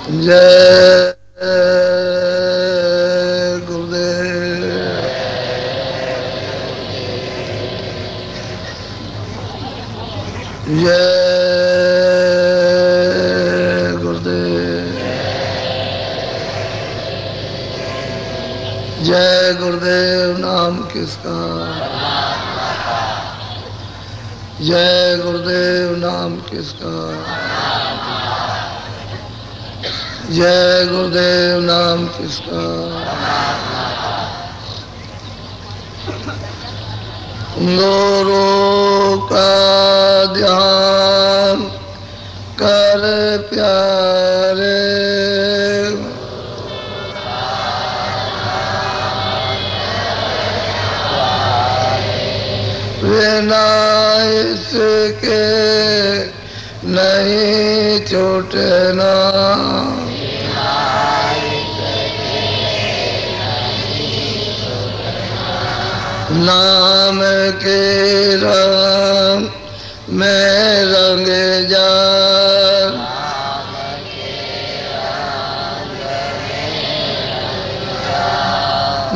जय गुरुदेव। जय गुरुदेव। जय गुरुदेव नाम किसका। जय गुरुदेव नाम किसका। जय गुरुदेव नाम किसका। गुरु का ध्यान कर प्यारे, बिना इसके नहीं छूटना। नाम के रंग में रंग जा,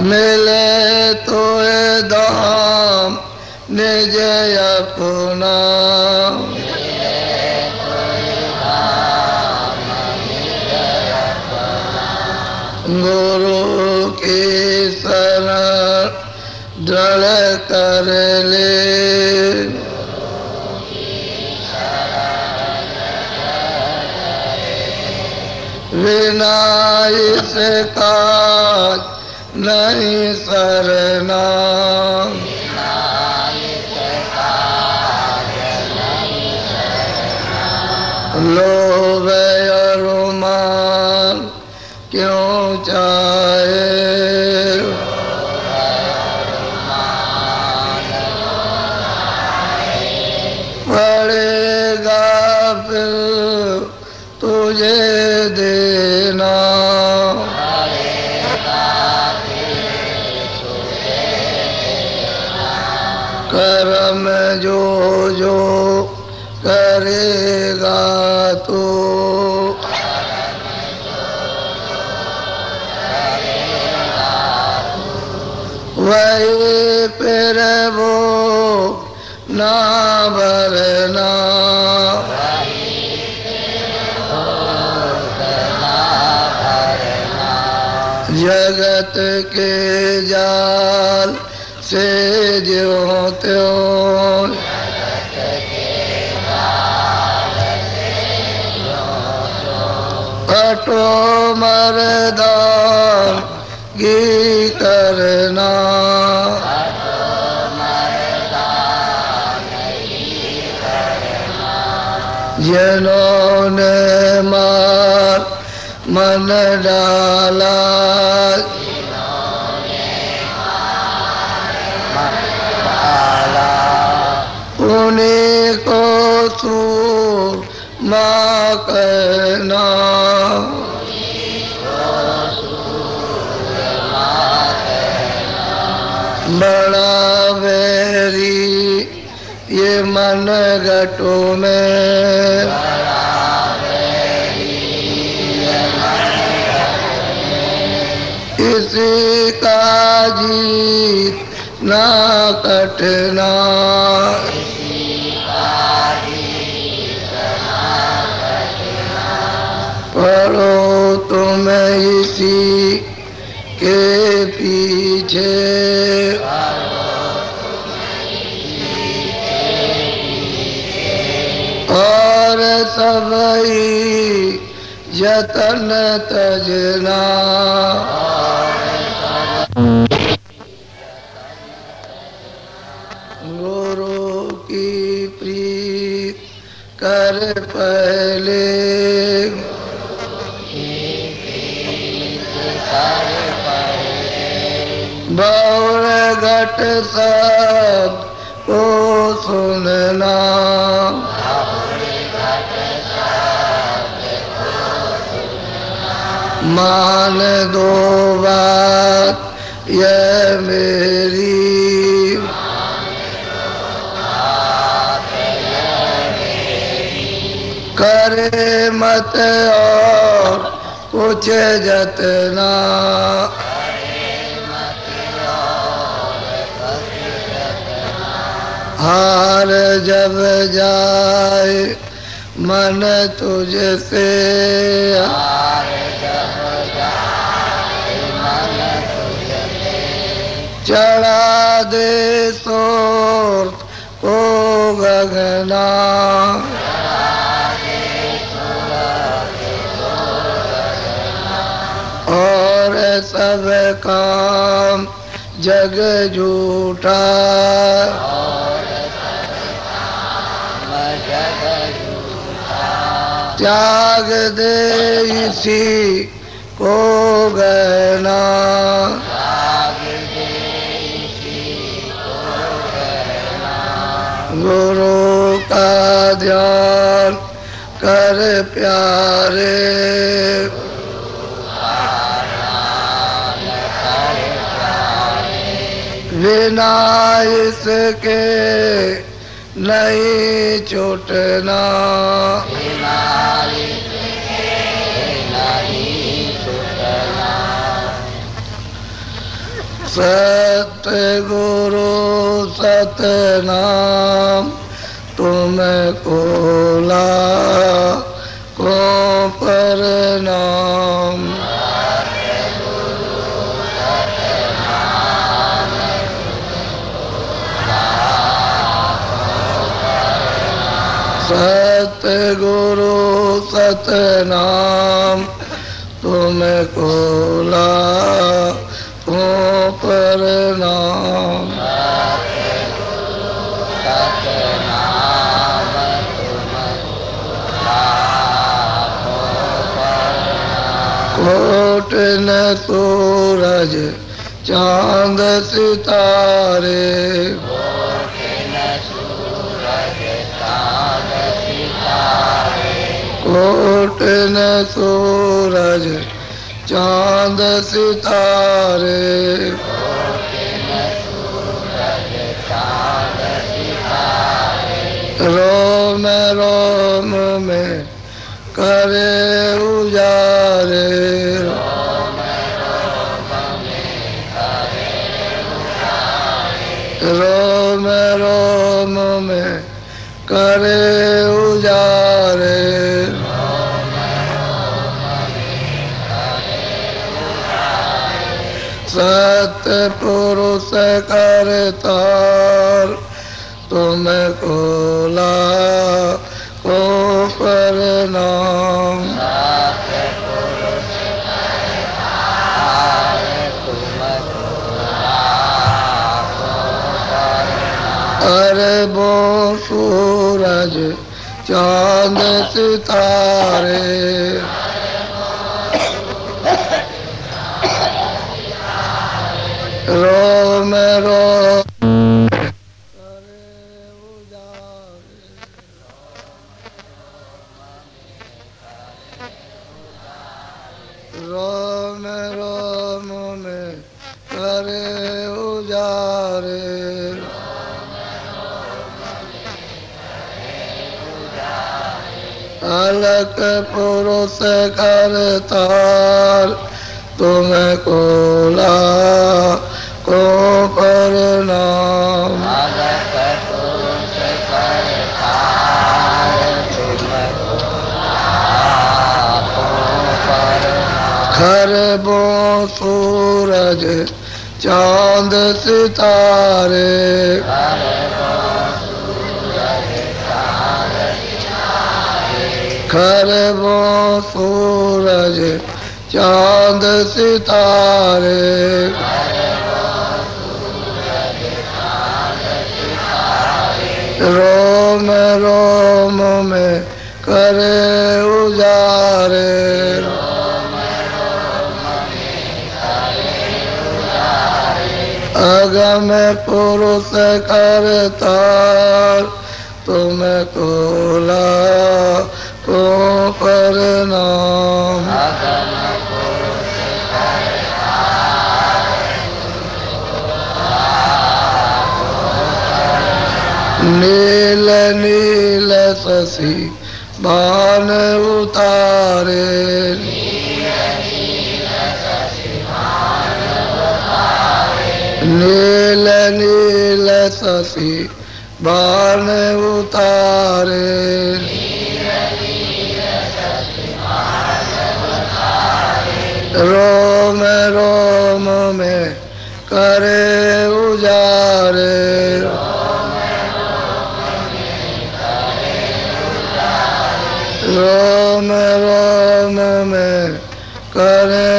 मिले तो दाम निज अपना। गुरु की शरण दृढ़ कर ले, बिना इसका नहीं सरना। लोभ और मान क्यों चाहे, पड़ेगा फिर तुझे देना। कर्म जो जो करेगा तो, वही फिर वो ना भरना। जगत के जाल से ज्यों त्यों, कटो मर्दान गी करना। जिन्होंने मार मन डाला, उन्हीं को सूर माँ कहना। बड़ा वेरी ये मन घटों में, किसी का जीत ना कटना। पढ़ो तुम इसी के पीछे, और सबई यतन तजना। गुरु की प्रीत कर पहले, बौर घट सब को सुनना। मान दो बात ये मेरी, करे मत और कुछ जतना हार जब जाए मन तुझसे चढ़ा दे सोर्त को गगना और सब काम जग झूठा त्याग दे इसी को गहना गुरु का ध्यान कर प्यारे बिना इसके नहीं छूटना सतगुरु सतनाम तुमको लाखों प्रणाम सतगुरु सतनाम तुमको लाखों प्रणाम कोट न सूरज चांद सितारे कोट न सूरज चांद सितारे रोम रोम में करे उजारे रोम रोम में करे उजारे सतपुरुष करतार तुमको लाखों प्रणाम अरबों सूरज चांद सितारे रोम रोम रोम रोम में करे उजारे अलग पुरुष करतार तुमको लाखों प्रणाम खरबों सूरज चांद सितारे खरबों सूरज चांद सितारे रोम रोम में करे उजारे अगम पुरुष करतार तुमको लाखों प्रणाम नील नील शशि बाण उतारे नील नील शशि बाण उतारे, रोम रोम में करे उजारे, रोम रोम में करे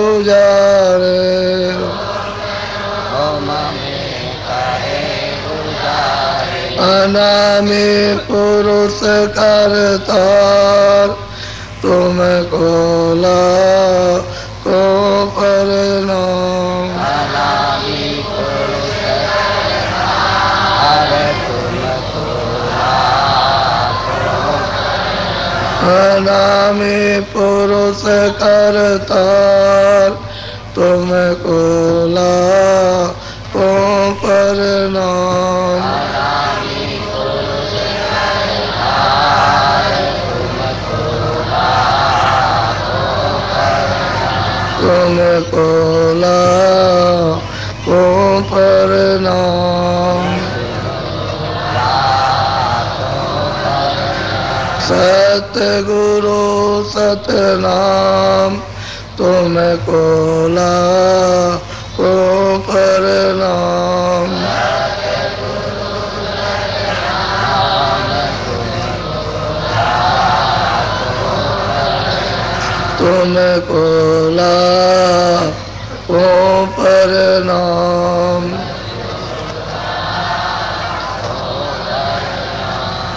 उजारे, अनामी पुरुष करतार, तुमको लाखों प्रणाम। अनामी पुरुष करतार, तुमको लाखों, अनामी पुरुष करतार, तुमको लाखों प्रणाम। तुमको लाखों प्रणाम। सतगुरु सतनाम, तुमको लाखों प्रणाम। तुमको लाखों प्रणाम।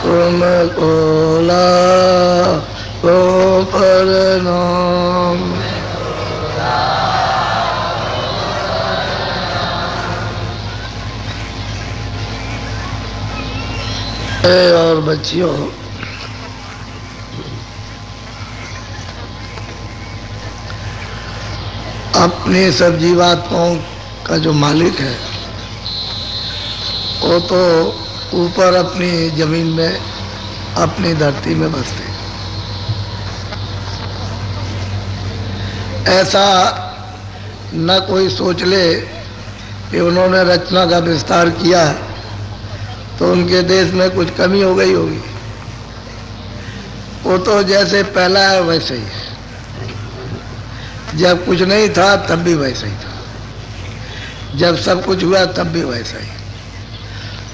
तुमको लाखों प्रणाम। और बच्चियों, अपनी सब जीवात्माओं का जो मालिक है वो तो ऊपर अपनी जमीन में, अपनी धरती में बसते। ऐसा न कोई सोच ले कि उन्होंने रचना का विस्तार किया तो उनके देश में कुछ कमी हो गई होगी। वो तो जैसे पहला है वैसे ही है। जब कुछ नहीं था तब भी वैसा ही था, जब सब कुछ हुआ तब भी वैसा ही।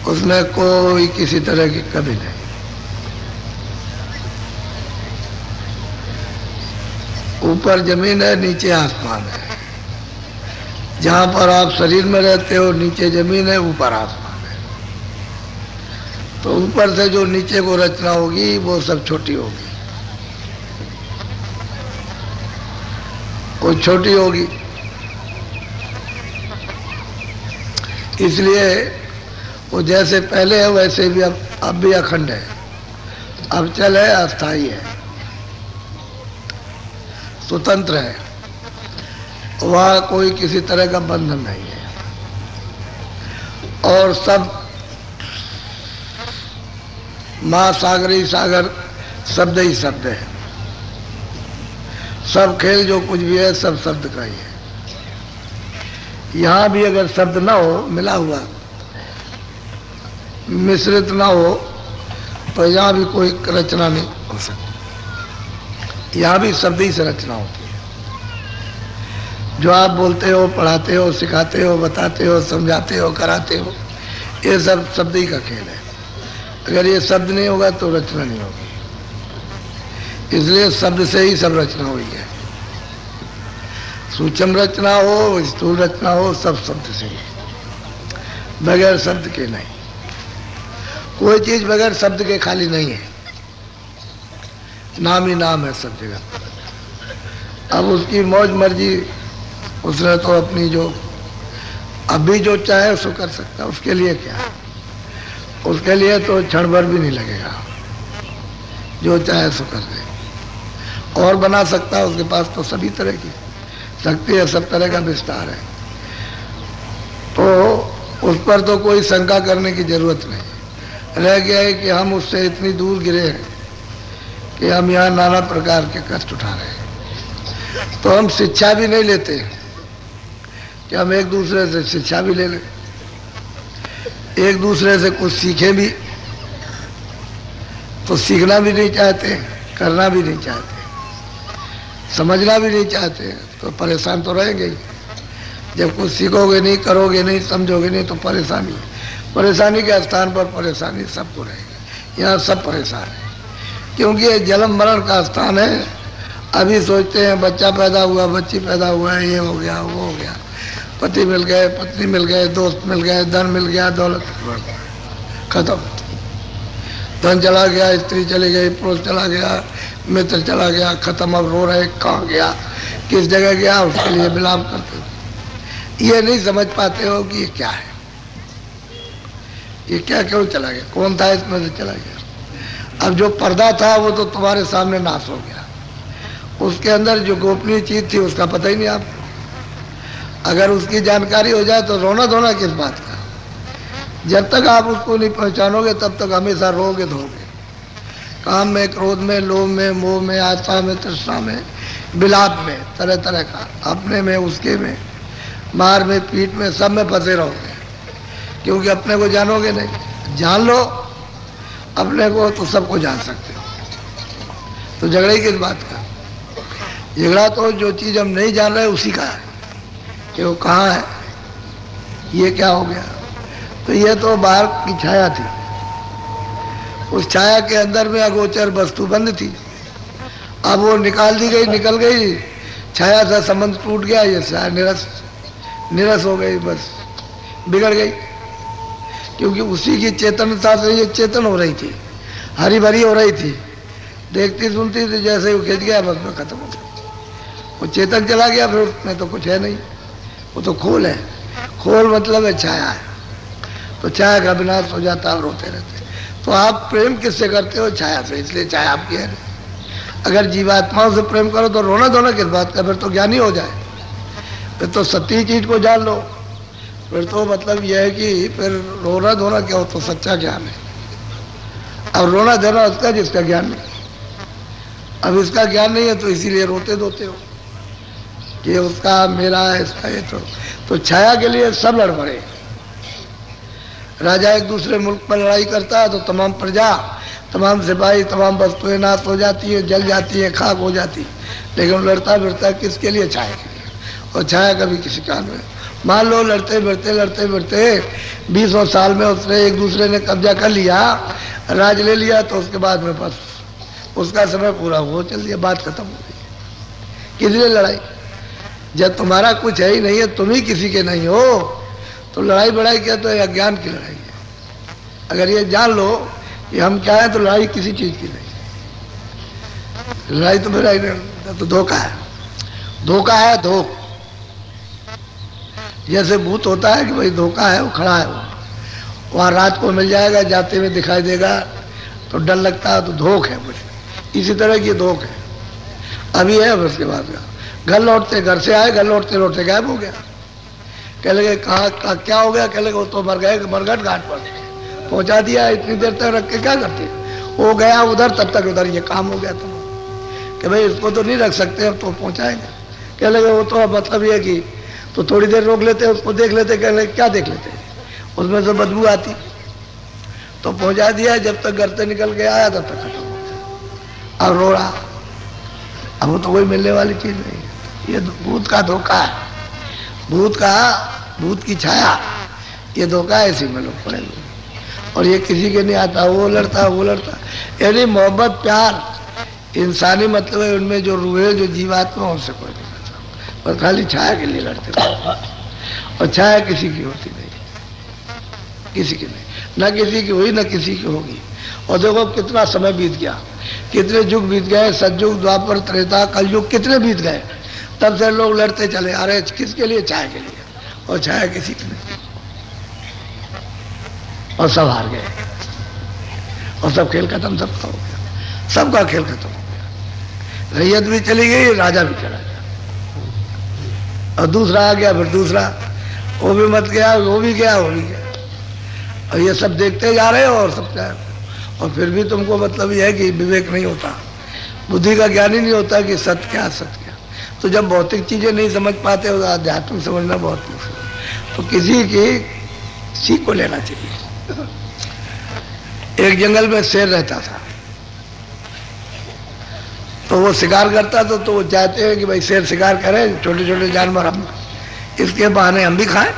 उसमें कोई किसी तरह की कमी नहीं। ऊपर जमीन है, नीचे आसमान है। जहां पर आप शरीर में रहते हो नीचे जमीन है, ऊपर आसमान है। तो ऊपर से जो नीचे को रचना होगी वो सब छोटी होगी, वो छोटी होगी। इसलिए वो जैसे पहले है वैसे भी अब भी अखंड है, अब चल है, अस्थाई है, स्वतंत्र है। वहाँ कोई किसी तरह का बंधन नहीं है। और सब माँ सागरी सागर शब्द ही शब्द है। सब खेल जो कुछ भी है सब शब्द का ही है। यहाँ भी अगर शब्द ना हो, मिला हुआ मिश्रित ना हो, तो यहाँ भी कोई रचना नहीं हो सकती। यहाँ भी शब्द ही से रचना होती है। जो आप बोलते हो, पढ़ाते हो, सिखाते हो, बताते हो, समझाते हो, कराते हो, ये सब शब्द ही का खेल है। अगर ये शब्द नहीं होगा तो रचना नहीं होगी। इसलिए शब्द से ही सब रचना हुई है। सूक्ष्म रचना हो, स्थूल रचना हो, सब शब्द से ही, बगैर शब्द के नहीं। कोई चीज बगैर शब्द के खाली नहीं है। नाम ही नाम है सब जगह। अब उसकी मौज मर्जी, उसने तो अपनी जो अभी जो चाहे उसको कर सकता। उसके लिए क्या, उसके लिए तो क्षण भर भी नहीं लगेगा। जो चाहे सो कर दे। और बना सकता है, उसके पास तो सभी तरह की शक्ति है, सब तरह का विस्तार है। तो उस पर तो कोई शंका करने की जरूरत नहीं। रह गया है कि हम उससे इतनी दूर गिरे हैं कि हम यहाँ नाना प्रकार के कष्ट उठा रहे हैं। तो हम शिक्षा भी नहीं लेते, कि हम एक दूसरे से शिक्षा भी ले लें, एक दूसरे से कुछ सीखें भी। तो सीखना भी नहीं चाहते, करना भी नहीं चाहते, समझना भी नहीं चाहते, तो परेशान तो रहेंगे ही। जब कुछ सीखोगे नहीं, करोगे नहीं, समझोगे नहीं, तो परेशानी, परेशानी के स्थान पर परेशानी सबको रहेगी। यहाँ सब परेशान है, क्योंकि ये जन्म मरण का स्थान है। अभी सोचते हैं बच्चा पैदा हुआ, बच्ची पैदा हुआ है, ये हो गया, वो हो गया, पति मिल गए, पत्नी मिल गए, दोस्त मिल गए, धन मिल गया, दौलत खत्म, धन चला गया, स्त्री चली गई, पुरुष चला गया, मित्र चला गया, खत्म। अब रो रहे कहाँ गया, किस जगह गया, उसके लिए विलाप करते हो। ये नहीं समझ पाते हो कि ये क्या है, ये क्या, क्यों चला गया, कौन था इसमें से चला गया। अब जो पर्दा था वो तो तुम्हारे सामने नाश हो गया, उसके अंदर जो गोपनीय चीज थी उसका पता ही नहीं आपको। अगर उसकी जानकारी हो जाए तो रोना धोना किस बात का। जब तक आप उसको नहीं पहचानोगे तब तक हमेशा रोगे धोगे, काम में, क्रोध में, लोभ में, मोह में, आस्था में, तृष्णा में, विलाप में, तरह तरह का, अपने में, उसके में, मार में, पीठ में, सब में फंसे रहोगे, क्योंकि अपने को जानोगे नहीं। जान लो अपने को तो सबको जान सकते हो। तो झगड़ा ही किस बात का। झगड़ा तो जो चीज़ हम नहीं जान रहे उसी का है, कि वो कहाँ है, ये क्या हो गया। तो ये तो बाहर की छाया थी, उस छाया के अंदर में अगोचर वस्तु बंद थी। अब वो निकाल दी गई, निकल गई, छाया से संबंध टूट गया, ये छाया निरस हो गई, बस बिगड़ गई। क्योंकि उसी की चेतनता से ये चेतन हो रही थी, हरी भरी हो रही थी, देखती सुनती थी, जैसे वो खिंच गया बस में खत्म हो गया। वो चेतन चला गया, फिर उसमें तो कुछ है नहीं, वो तो खोल है। खोल मतलब है छाया है, तो छाया का विनाश हो जाता है, रोते रहते। तो आप प्रेम किससे करते हो, छाया से, इसलिए छाया आपकी है। अगर जीवात्माओं से प्रेम करो तो रोना धोना किस बात का, फिर तो ज्ञानी हो जाए, फिर तो सच्ची चीज को जान लो। फिर तो मतलब यह है कि फिर रोना धोना क्या हो, तो सच्चा ज्ञान है। अब रोना धोना उसका जिसका ज्ञान नहीं। अब इसका ज्ञान नहीं है तो इसीलिए रोते धोते हो कि उसका, मेरा, इसका, ये तो छाया के लिए सब लड़ पड़े। राजा एक दूसरे मुल्क पर लड़ाई करता है तो तमाम प्रजा, तमाम सिपाही, तमाम वस्तुएं नाश हो जाती है, जल जाती है, खाक हो जाती है, लेकिन लड़ता फिरता किसके लिए, छाया के लिए। और छाया कभी किसी काम में। मान लो लड़ते फिरते 20 साल में उसने एक दूसरे ने कब्जा कर लिया, राज ले लिया, तो उसके बाद में बस उसका समय पूरा हो, चल दिया, बात खत्म हो गई। किस लिए लड़ाई, जब तुम्हारा कुछ है ही नहीं है, तुम ही किसी के नहीं हो, तो लड़ाई बड़ाई क्या, तो अज्ञान की लड़ाई है। अगर ये जान लो कि हम क्या है, तो लड़ाई किसी चीज की नहीं। लड़ाई तो मेरा तो धोखा है, धोखा है, धोख। जैसे भूत होता है कि भाई धोखा है, वो खड़ा है, वो वहाँ रात को मिल जाएगा, जाते हुए दिखाई देगा तो डर लगता है, तो धोख है मुझे। इसी तरह की धोख है, अभी है, फिर उसके बाद घर लौटते, घर से आए, घर लौटते लौटते गायब हो गया। कह लगे कहाँ क्या हो गया, कह लगे वो तो मर गए, मरघट घाट पर पहुंचा दिया, इतनी देर तक रख के क्या करते। वो गया उधर, तब तक उधर ये काम हो गया था कि भाई इसको तो नहीं रख सकते, अब तो पहुंचाएंगे। कह लगे वो तो मतलब ये कि तो थोड़ी देर रोक लेते, उसको देख लेते। कह लगे क्या देख लेते, उसमें से बदबू आती, तो पहुंचा दिया। जब तक घर से निकल के आया तब तक खत्म हो गया। अब रो रहा, अब वो तो कोई मिलने वाली चीज नहीं है, ये भूत का धोखा है, भूत की छाया, ये धोखा है, इसी में लोग पड़े हुए। और ये किसी के नहीं आता, वो लड़ता। यानी मोहब्बत, प्यार, इंसानी मतलब है, उनमें जो रूहे, जो जीवात्मा, उनसे कोई नहीं लड़ता, पर खाली छाया के लिए लड़ते। और छाया किसी की होती नहीं, किसी की नहीं, ना किसी की हुई, ना किसी की होगी। और देखो कितना समय बीत गया, कितने युग बीत गए, सतयुग, द्वापर, त्रेता, कलयुग, कितने बीत गए, तब से लोग लड़ते चले आ रहे। किसके लिए, छाया के लिए। और छाया किसी की नहीं, और सब हार गए, और सब खेल खत्म, सबका हो गया, सबका खेल खत्म हो गया। रैयत भी चली गई, राजा भी चला गया, और दूसरा आ गया, फिर दूसरा, वो भी मत गया, वो भी गया, वो भी गया। और ये सब देखते जा रहे हो, और सब क्या है। और फिर भी तुमको मतलब यह है कि विवेक नहीं होता, बुद्धि का ज्ञान ही नहीं होता कि सत्य क्या, सत्य क्या। तो जब भौतिक चीजें नहीं समझ पाते हो, आध्यात्म समझना बहुत मुश्किल है। तो किसी की सीख को लेना चाहिए। एक जंगल में शेर रहता था, तो वो शिकार करता था, तो वो चाहते हैं कि भाई शेर शिकार करे, छोटे छोटे जानवर हम इसके बहाने हम भी खाएं,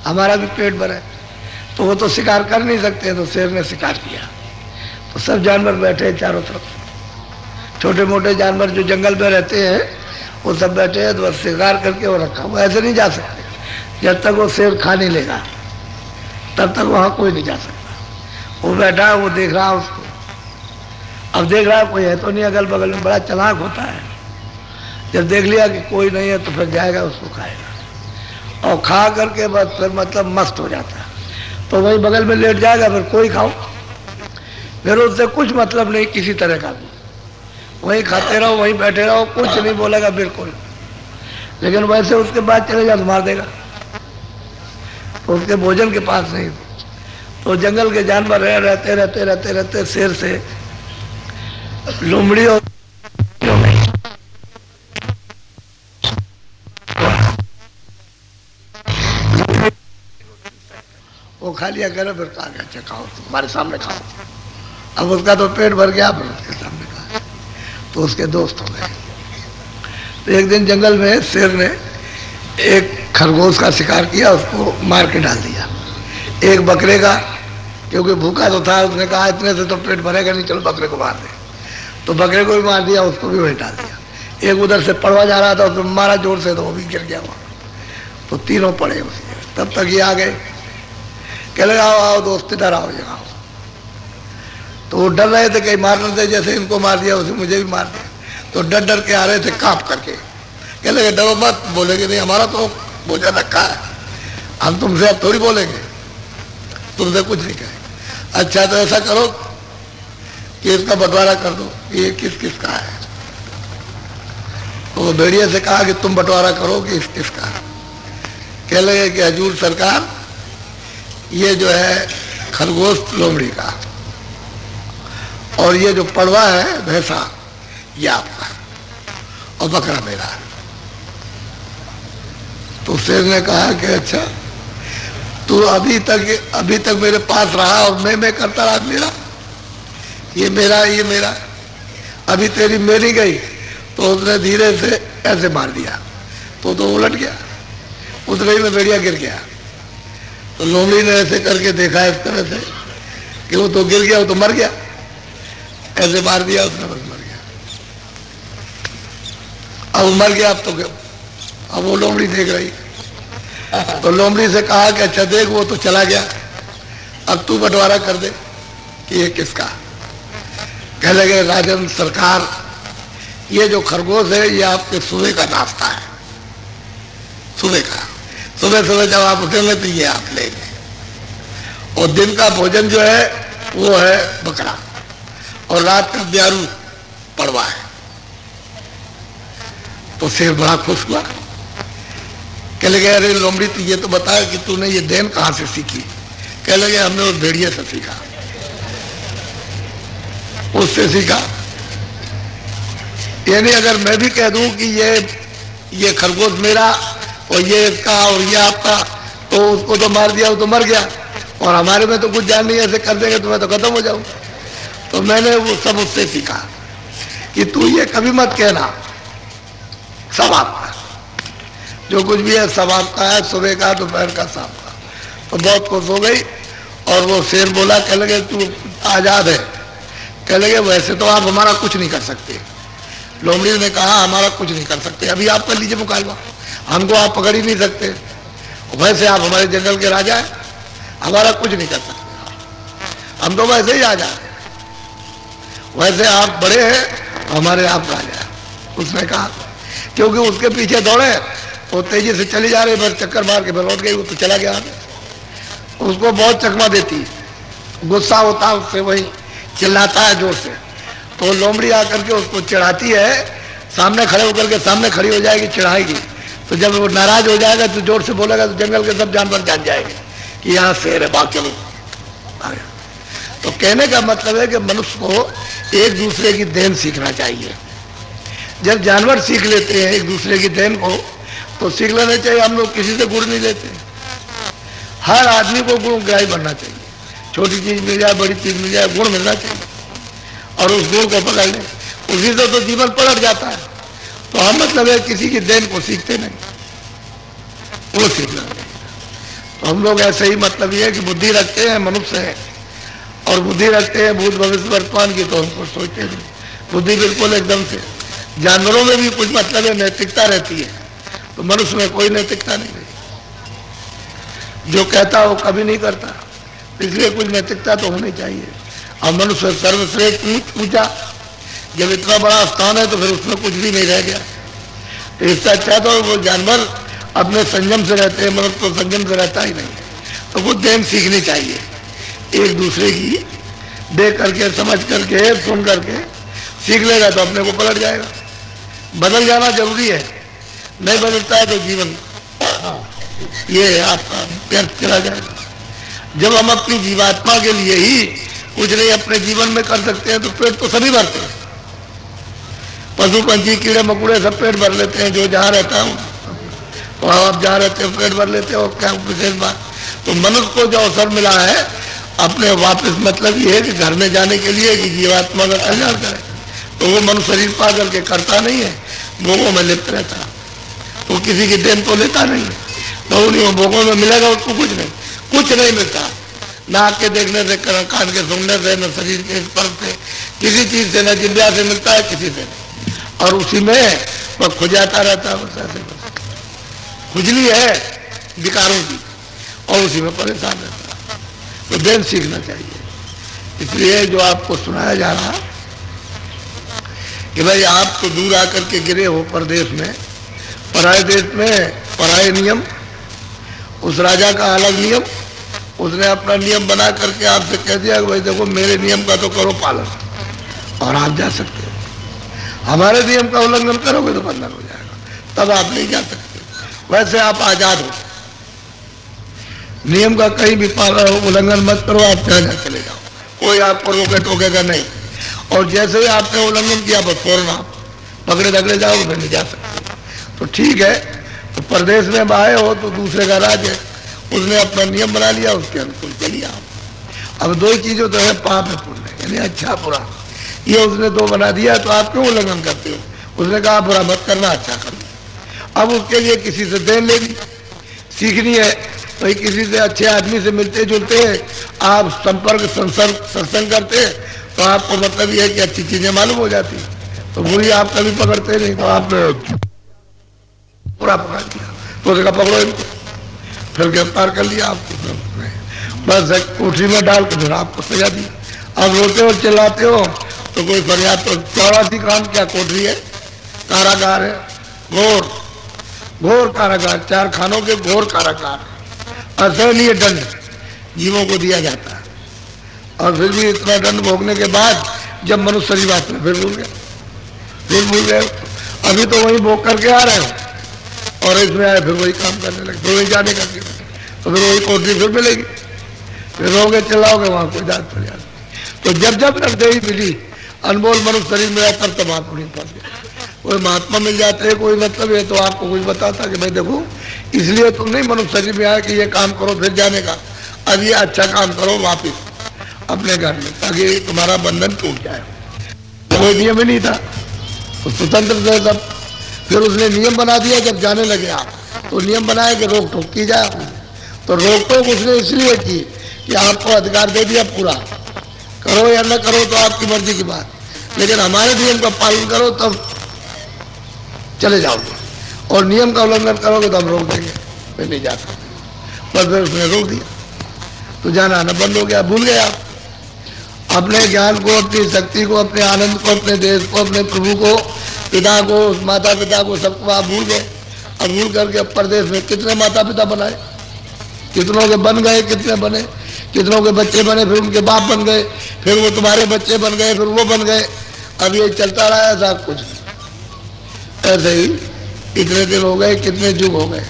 हमारा भी पेट भरे। तो वो तो शिकार कर नहीं सकते, तो शेर ने शिकार किया। तो सब जानवर बैठे चारों तरफ, छोटे मोटे जानवर जो जंगल में रहते हैं वो सब बैठे हैं। तो बस शिकार करके वो रखा, वो ऐसे नहीं जा सकते जब तक वो शेर खा नहीं लेगा, तब तक वहाँ कोई नहीं जा सकता। वो बैठा, वो देख रहा उसको, अब देख रहा कोई है तो नहीं अगल बगल में, बड़ा चालाक होता है। जब देख लिया कि कोई नहीं है तो फिर जाएगा, उसको खाएगा, और खा करके बस फिर मतलब मस्त हो जाता है। तो वहीं बगल में लेट जाएगा, फिर कोई खाओ, फिर उससे कुछ मतलब नहीं किसी तरह का भी, वहीं खाते रहो, वहीं बैठे रहो, कुछ नहीं बोलेगा बिल्कुल। लेकिन वैसे उसके बाद चले जाओ तो मार देगा, तो उसके भोजन के पास नहीं। तो जंगल के जानवर रहते रहते रहते रहते शेर से लोमड़ी और वो खा लिया करे, फिर कहा गया अच्छा खाओ, तुम्हारे सामने खाओ। अब उसका तो पेट भर गया, फिर उसके सामने कहा, तो उसके दोस्त हो गए। तो एक दिन जंगल में शेर ने एक खरगोश का शिकार किया, उसको मार के डाल दिया। एक बकरे का, क्योंकि भूखा तो था, उसने कहा इतने से तो पेट भरेगा नहीं, चलो बकरे को मार दे। तो बकरे को भी मार दिया, उसको भी वहीं डाल दिया। एक उधर से पड़वा जा रहा था, उसको मारा जोर से, तो वो भी गिर गया वहाँ। तो तीनों पड़े उसी जगह। तब तक ये आ गए, कह लगे आओ आओ दोस्त इधर आओ, यहाँ आओ। तो वो डर रहे थे कहीं मार न दे, जैसे इनको मार दिया उसे मुझे भी मार दिया। तो डर डर के आ रहे थे कांप करके। कह लगे डरो मत, बोलेंगे नहीं, हमारा तो भोजन रखा है, हम तुमसे अब थोड़ी बोलेंगे, तुमसे कुछ नहीं कहेंगे। अच्छा तो ऐसा करो कि इसका बंटवारा कर दो, ये किस किस का है। तो वो भेड़िए से कहा कि तुम बंटवारा करो कि इस किस का। कह लगे कि हजूर सरकार, ये जो है खरगोश लोमड़ी का, और ये जो पड़वा है भैंसा ये आपका, और बकरा मेरा है। तो शेर ने कहा कि अच्छा तू अभी तक मेरे पास रहा और मैं करता रहा, मेरा ये मेरा ये मेरा, अभी तेरी मेरी गई। तो उसने धीरे से ऐसे मार दिया, तो उलट गया, उस रही में भेड़िया गिर गया। तो लोमड़ी ने ऐसे करके देखा इस तरह से कि वो तो गिर गया, वो तो मर गया, ऐसे मार दिया उसने, बस मर गया। अब मर गया, अब वो लोमड़ी देख रही। तो लोमड़ी से कहा कि अच्छा देख वो तो चला गया, अब तू बंटवारा कर दे कि ये किसका। कह लगे राजन सरकार, ये जो खरगोश है ये आपके सुबह का नाश्ता है, सुबह का, सुबह सुबह जब आप उठेंगे तो ये आप लेंगे, और दिन का भोजन जो है वो है बकरा, और रात का ब्यारू पड़वा है। तो शेर बड़ा खुश हुआ। कह लगे अरे लोमड़ी तू ये तो बता कि तूने ये देन कहाँ से सीखी। कह लगे हमने उस भेड़िए से सीखा, उससे सीखा। यानी अगर मैं भी कह दूं कि ये खरगोश मेरा और ये इसका और ये आपका, तो उसको तो मार दिया, वो तो मर गया, और हमारे में तो कुछ जान नहीं, ऐसे कर देंगे तो मैं तो खत्म हो जाऊं। तो मैंने वो सब उससे सीखा कि तू ये कभी मत कहना सब आपका, जो कुछ भी है सब आपका है, सुबह का दोपहर का शाम का। तो बहुत खुश हो गई। और वो शेर बोला, कह लगे तू आजाद है। कह लगे वैसे तो आप हमारा कुछ नहीं कर सकते। लोमड़ी ने कहा हमारा कुछ नहीं कर सकते, अभी आप कर लीजिए मुकाबला, हमको आप पकड़ ही नहीं सकते, वैसे आप हमारे जंगल के राजा हैं, हमारा कुछ नहीं कर सकते, हम तो वैसे ही राजा हैं, वैसे आप बड़े हैं, हमारे आप राजा हैं। उसने कहा, क्योंकि उसके पीछे दौड़े, वो तेजी से चली जा रही, बस चक्कर मार के फिर लौट गई, वो तो चला गया। उसको बहुत चकमा देती, गुस्सा होता उससे, वही चिल्लाता है जोर से। तो लोमड़ी आकर के उसको चिढ़ाती है, सामने खड़े होकर के सामने खड़ी हो जाएगी, चिढ़ाएगी। तो जब वो नाराज हो जाएगा तो जोर से बोलेगा, तो जंगल के सब जानवर जान जाएंगे कि यहाँ शेर है, बाकी लोग। तो कहने का मतलब है कि मनुष्य को एक दूसरे की देन सीखना चाहिए। जब जानवर सीख लेते हैं एक दूसरे की देन को तो सीख लेना चाहिए। हम लोग किसी से गुण नहीं लेते। हर आदमी को गुणग्राही बनना चाहिए। छोटी चीज मिल जाए, बड़ी चीज मिल जाए, गुण मिलना चाहिए और उस गुण को पकड़ ले, उसी से तो जीवन पलट जाता है। तो हम मतलब है किसी की देन को सीखते नहीं, वो सीखना चाहिए। तो हम लोग ऐसे ही मतलब ये है कि बुद्धि रखते हैं, मनुष्य है और बुद्धि रखते हैं भूत भविष्य वर्तमान की, तो हमको सोचते नहीं। बुद्धि बिल्कुल एकदम से, जानवरों में भी कुछ मतलब है नैतिकता रहती है, तो मनुष्य में कोई नैतिकता नहीं रहती। जो कहता वो कभी नहीं करता, इसलिए कुछ नैतिकता तो होनी चाहिए। और मनुष्य सर्वश्रेष्ठ पूछा, जब इतना बड़ा स्थान है तो फिर उसमें कुछ भी नहीं रह गया। तो इससे अच्छा तो वो जानवर अपने संयम से रहते हैं, मनुष्य तो संयम से रहता ही नहीं। तो वो देन सीखनी चाहिए एक दूसरे की, देख करके, समझ करके, सुन करके सीख लेगा तो अपने को पलट जाएगा। बदल जाना जरूरी है, नहीं बदलता है तो जीवन ये आपका व्यर्थ चला जाएगा। जब हम अपनी जीवात्मा के लिए ही कुछ नहीं अपने जीवन में कर सकते हैं तो पेट तो सभी भरते हैं। पशु पंछी कीड़े मकोड़े सब पेट भर लेते हैं, जो जहाँ रहता हूँ तो आप जहाँ रहते हो पेट भर लेते हो, क्या विशेष बात। तो मनुष्य को जो अवसर मिला है अपने वापस मतलब ये है कि घर में जाने के लिए कि जीवात्मा का कल्याण करे, तो वो मनुष्य शरीर पा करके करता नहीं है, भोगों में लिप्त रहता, तो किसी की देन तो लेता नहीं है। तो उन्हीं भोगों में मिलेगा उसको कुछ नहीं, कुछ नहीं मिलता। नाक के देखने से, कान के सुनने से, न शरीर के स्पर्श से, किसी चीज से, न जिब्या से मिलता है, किसी से नहीं। और उसी में वह खुजाता रहता है, बस ऐसे बस खुजली है विकारों की, और उसी में परेशान रहता है। तो देन सीखना चाहिए। इसलिए जो आपको सुनाया जा रहा कि भाई आप तो दूर आकर के गिरे हो परदेश में, पराए देश में पराए नियम, उस राजा का अलग नियम, उसने अपना नियम बना करके आपसे कह दिया कि भाई देखो मेरे नियम का तो करो पालन और आप जा सकते हो। हमारे नियम का उल्लंघन करोगे तो बंधन हो जाएगा, तब आप नहीं जा सकते। वैसे आप आजाद हो, नियम का कहीं भी पालन उल्लंघन मत करो, आप जहाँ चले जाओ, कोई आपको रोके टोकेगा नहीं। और जैसे ही आपने उल्लंघन किया बस फौरन आप पकड़े दगड़े जाओ, फिर नहीं जा सकते। तो ठीक है, तो प्रदेश में आए हो तो दूसरे का राज है, उसने अपना नियम बना लिया, उसके अनुकूल चलिए आप। अब दो ही चीजों तो है, पाप है पुण्य, यानी अच्छा बुरा, ये उसने दो बना दिया, तो आप क्यों उल्लंघन करते हो। उसने कहा बुरा मत करना, अच्छा करना। अब उसके लिए किसी से देन लेनी सीखनी है, भाई किसी से अच्छे आदमी से मिलते जुलते आप संपर्क सत्संग करते तो आपको मतलब ये है कि अच्छी चीजें मालूम हो जाती, तो बुरी आप कभी पकड़ते नहीं। तो आपने पूरा पकड़ दिया, तो उसका पकड़ो इनको, फिर गिरफ्तार कर लिया आपको, बस कोठरी में डाल के फिर आपको सजा दी। आप रोते हो चिल्लाते हो तो कोई फरियाद, तो 84 कांड क्या कोठरी है, कारागार है, घोर घोर कारागार, 4 खानों के घोर कारागार, असहनीय दंड जीवों को दिया जाता है। और फिर भी इतना दंड भोगने के बाद जब मनुष्य शरीर आता है फिर भूल गए, अभी तो वही भोग करके आ रहे हो और इसमें आए फिर वही काम करने लगे, फिर वही जाने का, तो फिर वही कोठरी फिर मिलेगी, फिर रोगे चिल्लाओगे, वहां कोई दाद पड़ जाती। तो जब जब निर्दयी मिली, अनमोल मनुष्य शरीर मिला, तब तब आप नहीं फंस गए। कोई महात्मा मिल जाते हैं, कोई मतलब है तो आपको कुछ बताता कि भाई देखो इसलिए तुम नहीं मनुष्य शरीर में आया कि ये काम करो फिर जाने का, अब ये अच्छा काम करो वापिस अपने घर में, ताकि तुम्हारा बंधन टूट जाए। कोई नियम ही नहीं था, तो स्वतंत्र थे सब। फिर उसने नियम बना दिया, जब जाने लगे आप तो नियम बनाया कि रोक टोक की जाए। तो रोक टोक उसने इसलिए की कि आपको अधिकार दे दिया पूरा, करो या न करो तो आपकी मर्जी की बात, लेकिन हमारे नियम का पालन करो तब चले जाओगे, और नियम का उल्लंघन करोगे तो हम रोक देंगे, फिर नहीं जा सकते। बस फिर उसने रोक दिया, तो जाना आना बंद हो गया, भूल गए आप अपने ज्ञान को, अपनी शक्ति को, अपने आनंद को, अपने देश को, अपने प्रभु को, पिता को, माता पिता को, सबको आप भूल गए। अब भूल करके अब प्रदेश में कितने माता पिता बनाए, कितनों के बन गए, कितने बने, कितनों के बच्चे बने, फिर उनके बाप बन गए, फिर वो तुम्हारे बच्चे बन गए, फिर वो बन गए। अब ये चलता रहा ऐसा कुछ, ऐसे ही इतने दिन हो गए, कितने युग हो गए,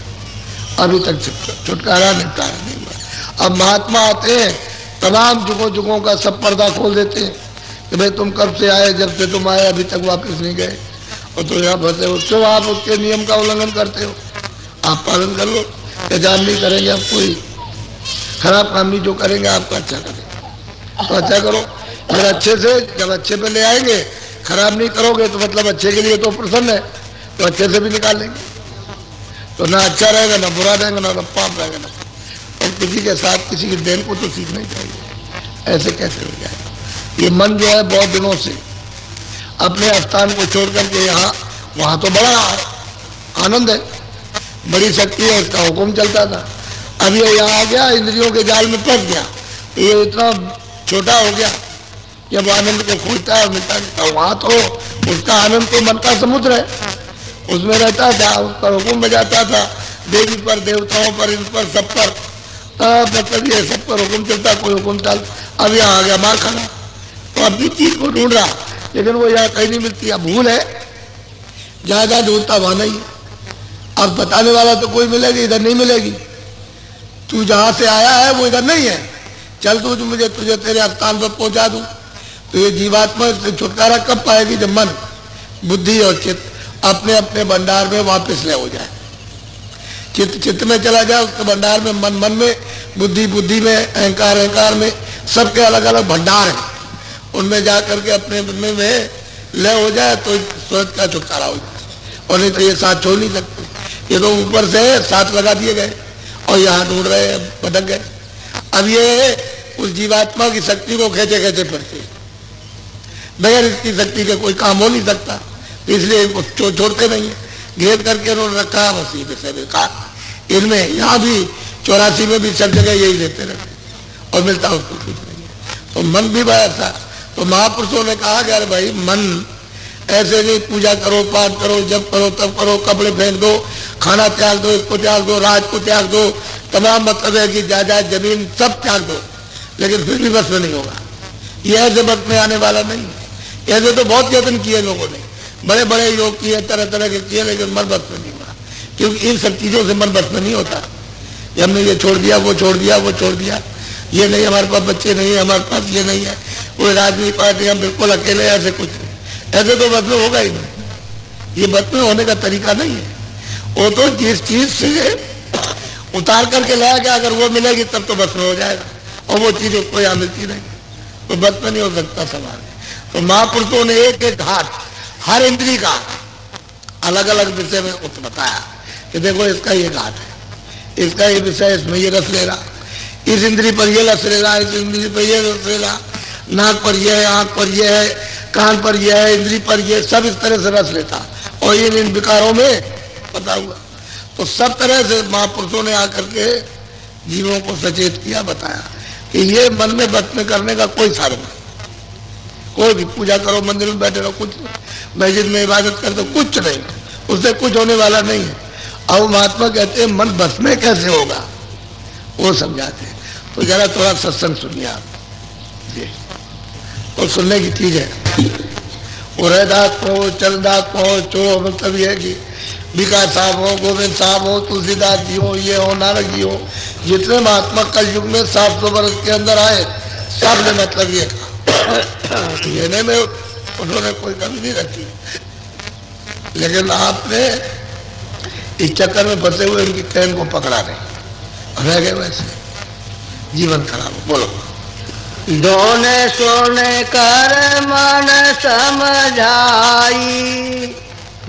अभी तक छुटकारा निपटारा नहीं हुआ। अब महात्मा आते हैं, तमाम जुगों का सब पर्दा खोल देते हैं कि भाई तुम कब से आए, जब से तुम आए अभी तक वापस नहीं गए, और तो यहाँ फंसे हो, क्यों आप उसके नियम का उल्लंघन करते हो? आप पालन कर लो, एजाम नहीं करेंगे आप कोई खराब काम नहीं, जो करेंगे आपका अच्छा करेंगे तो अच्छा करो। फिर अच्छे से जब अच्छे पे ले आएंगे, खराब नहीं करोगे तो मतलब अच्छे के लिए तो प्रसन्न है, तो अच्छे से भी निकाल लेंगे। तो ना अच्छा रहेगा, ना बुरा रहेगा, ना पाप रहेगा, ना। और किसी के साथ किसी की देन को तो सीखना ही चाहिए, ऐसे कैसे हो जाए? ये मन जो है बहुत दिनों से अपने स्थान को छोड़ करके यहाँ वहाँ तो बड़ा आनंद है, बड़ी शक्ति है, इसका हुक्म चलता था। अब ये यहाँ आ गया, इंद्रियों के जाल में फंस गया, तो ये इतना छोटा हो गया कि अब आनंद को खोजता है, मिलता है। वहाँ तो उसका आनंद तो मन का समुद्र है, उसमें रहता था, उस पर हुक्म बजाता था, देवी पर, देवताओं पर, इन पर, सब पर, मतलब ये सब पर हुक्म चलता, कोई हुक्म चल। अब यहाँ आ गया मार खाना, तो अपनी चीज को ढूंढ रहा, लेकिन वो यहाँ कहीं नहीं मिलती। अब भूल है, जहाँ जहाँ ढूंढता वहाँ नहीं है। अब बताने वाला तो कोई मिलेगी, इधर नहीं मिलेगी। तू जहाँ से आया है वो इधर नहीं है, चल तू मुझे तुझे तेरे स्थान पर पहुंचा दूं। तो ये जीवात्मा से छुटकारा कब पाएगी? जब मन, बुद्धि और चित्त अपने अपने भंडार में वापस ले हो जाए। चित्त चित्त में चला जाए, उसके भंडार में, मन मन में, बुद्धि बुद्धि में, अहंकार अहंकार में, सबके अलग अलग भंडार हैं, उनमें जा करके अपने में लय हो जाए तो स्वयं का छुटकारा हो जाए। और नहीं तो ये साथ छोड़ नहीं सकते, ये तो ऊपर से साथ लगा दिए गए और यहाँ ढूंढ रहे, भटक गए। अब ये उस जीवात्मा की शक्ति को खेचे खेचे पड़ते, बगैर इसकी शक्ति के कोई काम हो नहीं सकता, तो इसलिए इनको छोड़ते नहीं है, घेर करके उन्होंने रखा। बस ये विषय में कहा, इनमें यहाँ भी 84 में भी सब जगह यही देते रहते और मिलता उसको कुछ नहीं है। तो मन भी ऐसा, तो महापुरुषों ने कहा कि अरे भाई मन ऐसे नहीं, पूजा करो, पाठ करो, जब करो तब करो, कपड़े फेंक दो, खाना त्याग दो, इसको त्याग दो, राज को त्याग दो, तमाम मतलब है कि जायदाद जमीन सब त्याग दो, लेकिन फिर भी बस में नहीं होगा। ये ऐसे बस में आने वाला नहीं है। ऐसे तो बहुत यत्न किए लोगों ने, बड़े बड़े योग किए, तरह तरह के किए, लेकिन मन बस में नहीं हुआ, क्योंकि इन सब चीजों से मन बस में नहीं होता। हमने ये छोड़ दिया, वो छोड़ दिया, वो छोड़ दिया, ये नहीं, हमारे पास बच्चे नहीं है, हमारे पास ये नहीं है, कोई राजनीति पार्टी, हम बिल्कुल अकेले, ऐसे कुछ नहीं, ऐसे तो बस में होगा ही नहीं। ये बस में होने का तरीका नहीं है। वो तो जिस चीज से उतार करके लाया गया, अगर वो मिलेगी तब तो बस में हो जाएगा, और वो चीज उसको यहाँ मिलती नहीं, तो बस में नहीं हो सकता सवाल। तो महापुरुषों ने एक एक घाट हर इंद्री का अलग अलग विषय में बताया कि देखो इसका ये घाट है, इसका ये विषय, इसमें ये रस ले रहा, इस इंद्री पर ये रस ले रहा, इस इंद्री पर ये रस ले रहा, नाक पर यह है, आंख पर यह है, कान पर यह है, इंद्री पर यह, सब इस तरह से रस लेता और इन विकारों में पता हुआ। तो सब तरह से महापुरुषों ने आकर के जीवों को सचेत किया, बताया कि ये मन में बस में करने का कोई साधन नहीं। कोई भी पूजा करो, मंदिर में बैठे रहो, कुछ नहीं, मस्जिद में इबादत कर दो, कुछ नहीं, उससे कुछ होने वाला नहीं है। अब महात्मा कहते हैं मन बस में कैसे होगा, वो समझाते हैं। तो जरा थोड़ा सत्संग सुनिए आप जी, और सुनने की चीज है। उदयदास पहो, चंद्रदास पहो, चो मतलब ये है कि विकास साहब हो, गोविंद साहब हो, तुलसीदास जी हो, ये हो, नानक जी हो, जितने महात्मा कल युग में 700 वर्ष के अंदर आए, सब ने मतलब ये कहने में उन्होंने कोई कमी नहीं रखी, लेकिन आपने इस चक्कर में फंसे हुए उनकी ट्रेन को पकड़ा नहीं, रह गए वैसे, जीवन खराब हो। बोलो। दोने सोने कर मन समझाई,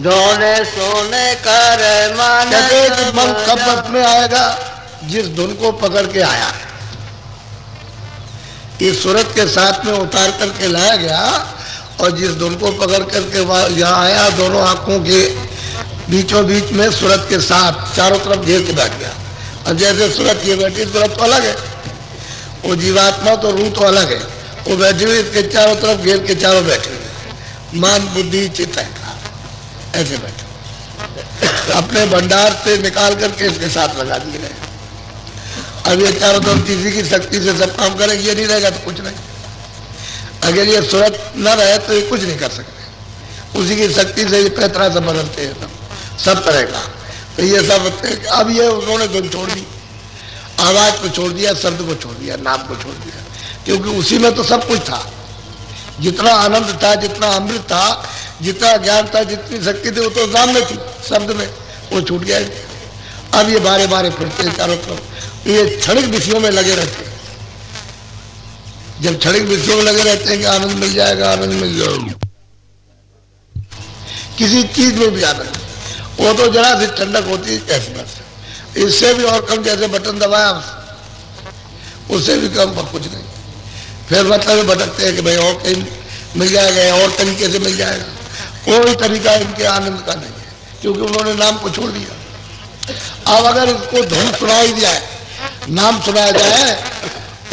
दोने सोने कर मन कब बस में आएगा? जिस धुन को पकड़ के आया, इस सूरत के साथ में उतार करके लाया गया, और जिस धुन को पकड़ करके यहाँ आया, दोनों आंखों के बीचों बीच में सूरत के साथ चारों तरफ घेर के बैठ गया। और जैसे सूरत ये बैठी, सूरत तो अलग है, वो जीवात्मा तो रूह तो अलग है, वो बैठी हुई इसके चारों तरफ घेर के चारों बैठे हुए, मन बुद्धि चित्त ऐसे बैठे, अपने भंडार से निकाल करके इसके साथ लगा दिए गए। अब ये चारों तरफ किसी की शक्ति से सब काम करेंगे, ये नहीं रहेगा तो कुछ नहीं। अगर ये सूरत न रहे तो ये कुछ नहीं कर सकते, उसी की शक्ति से ये पैतरा से बदलते हैं सब तरह का। तो ये सब अब ये उन्होंने धुन छोड़ दी, आवाज को छोड़ दिया, शब्द को छोड़ दिया, नाम को छोड़ दिया, क्योंकि उसी में तो सब कुछ था, जितना आनंद था, जितना अमृत था, जितना ज्ञान था, जितनी शक्ति थी, वो तो नाम में थी, शब्द में, वो छूट गया। अब ये बारे बारे फिरते हैं चारों तरफ, ये क्षणिक विषयों में लगे रहते हैं। जब क्षणिक विषयों में लगे रहते हैं कि आनंद मिल जाएगा, आनंद मिल जाएगा, किसी चीज में भी आनंद, वो तो जरा सी ठंडक होती है कैसे बस, इससे भी और कम, जैसे बटन दबाया उससे भी कम पर कुछ नहीं। फिर मतलब भटकते हैं कि भाई और कहीं मिल जाएगा, और तरीके से मिल जाएगा। कोई तरीका इनके आनंद का नहीं है, क्योंकि उन्होंने नाम को छोड़ दिया। अब अगर इसको धुन सुनाई जाए, नाम सुनाया जाए,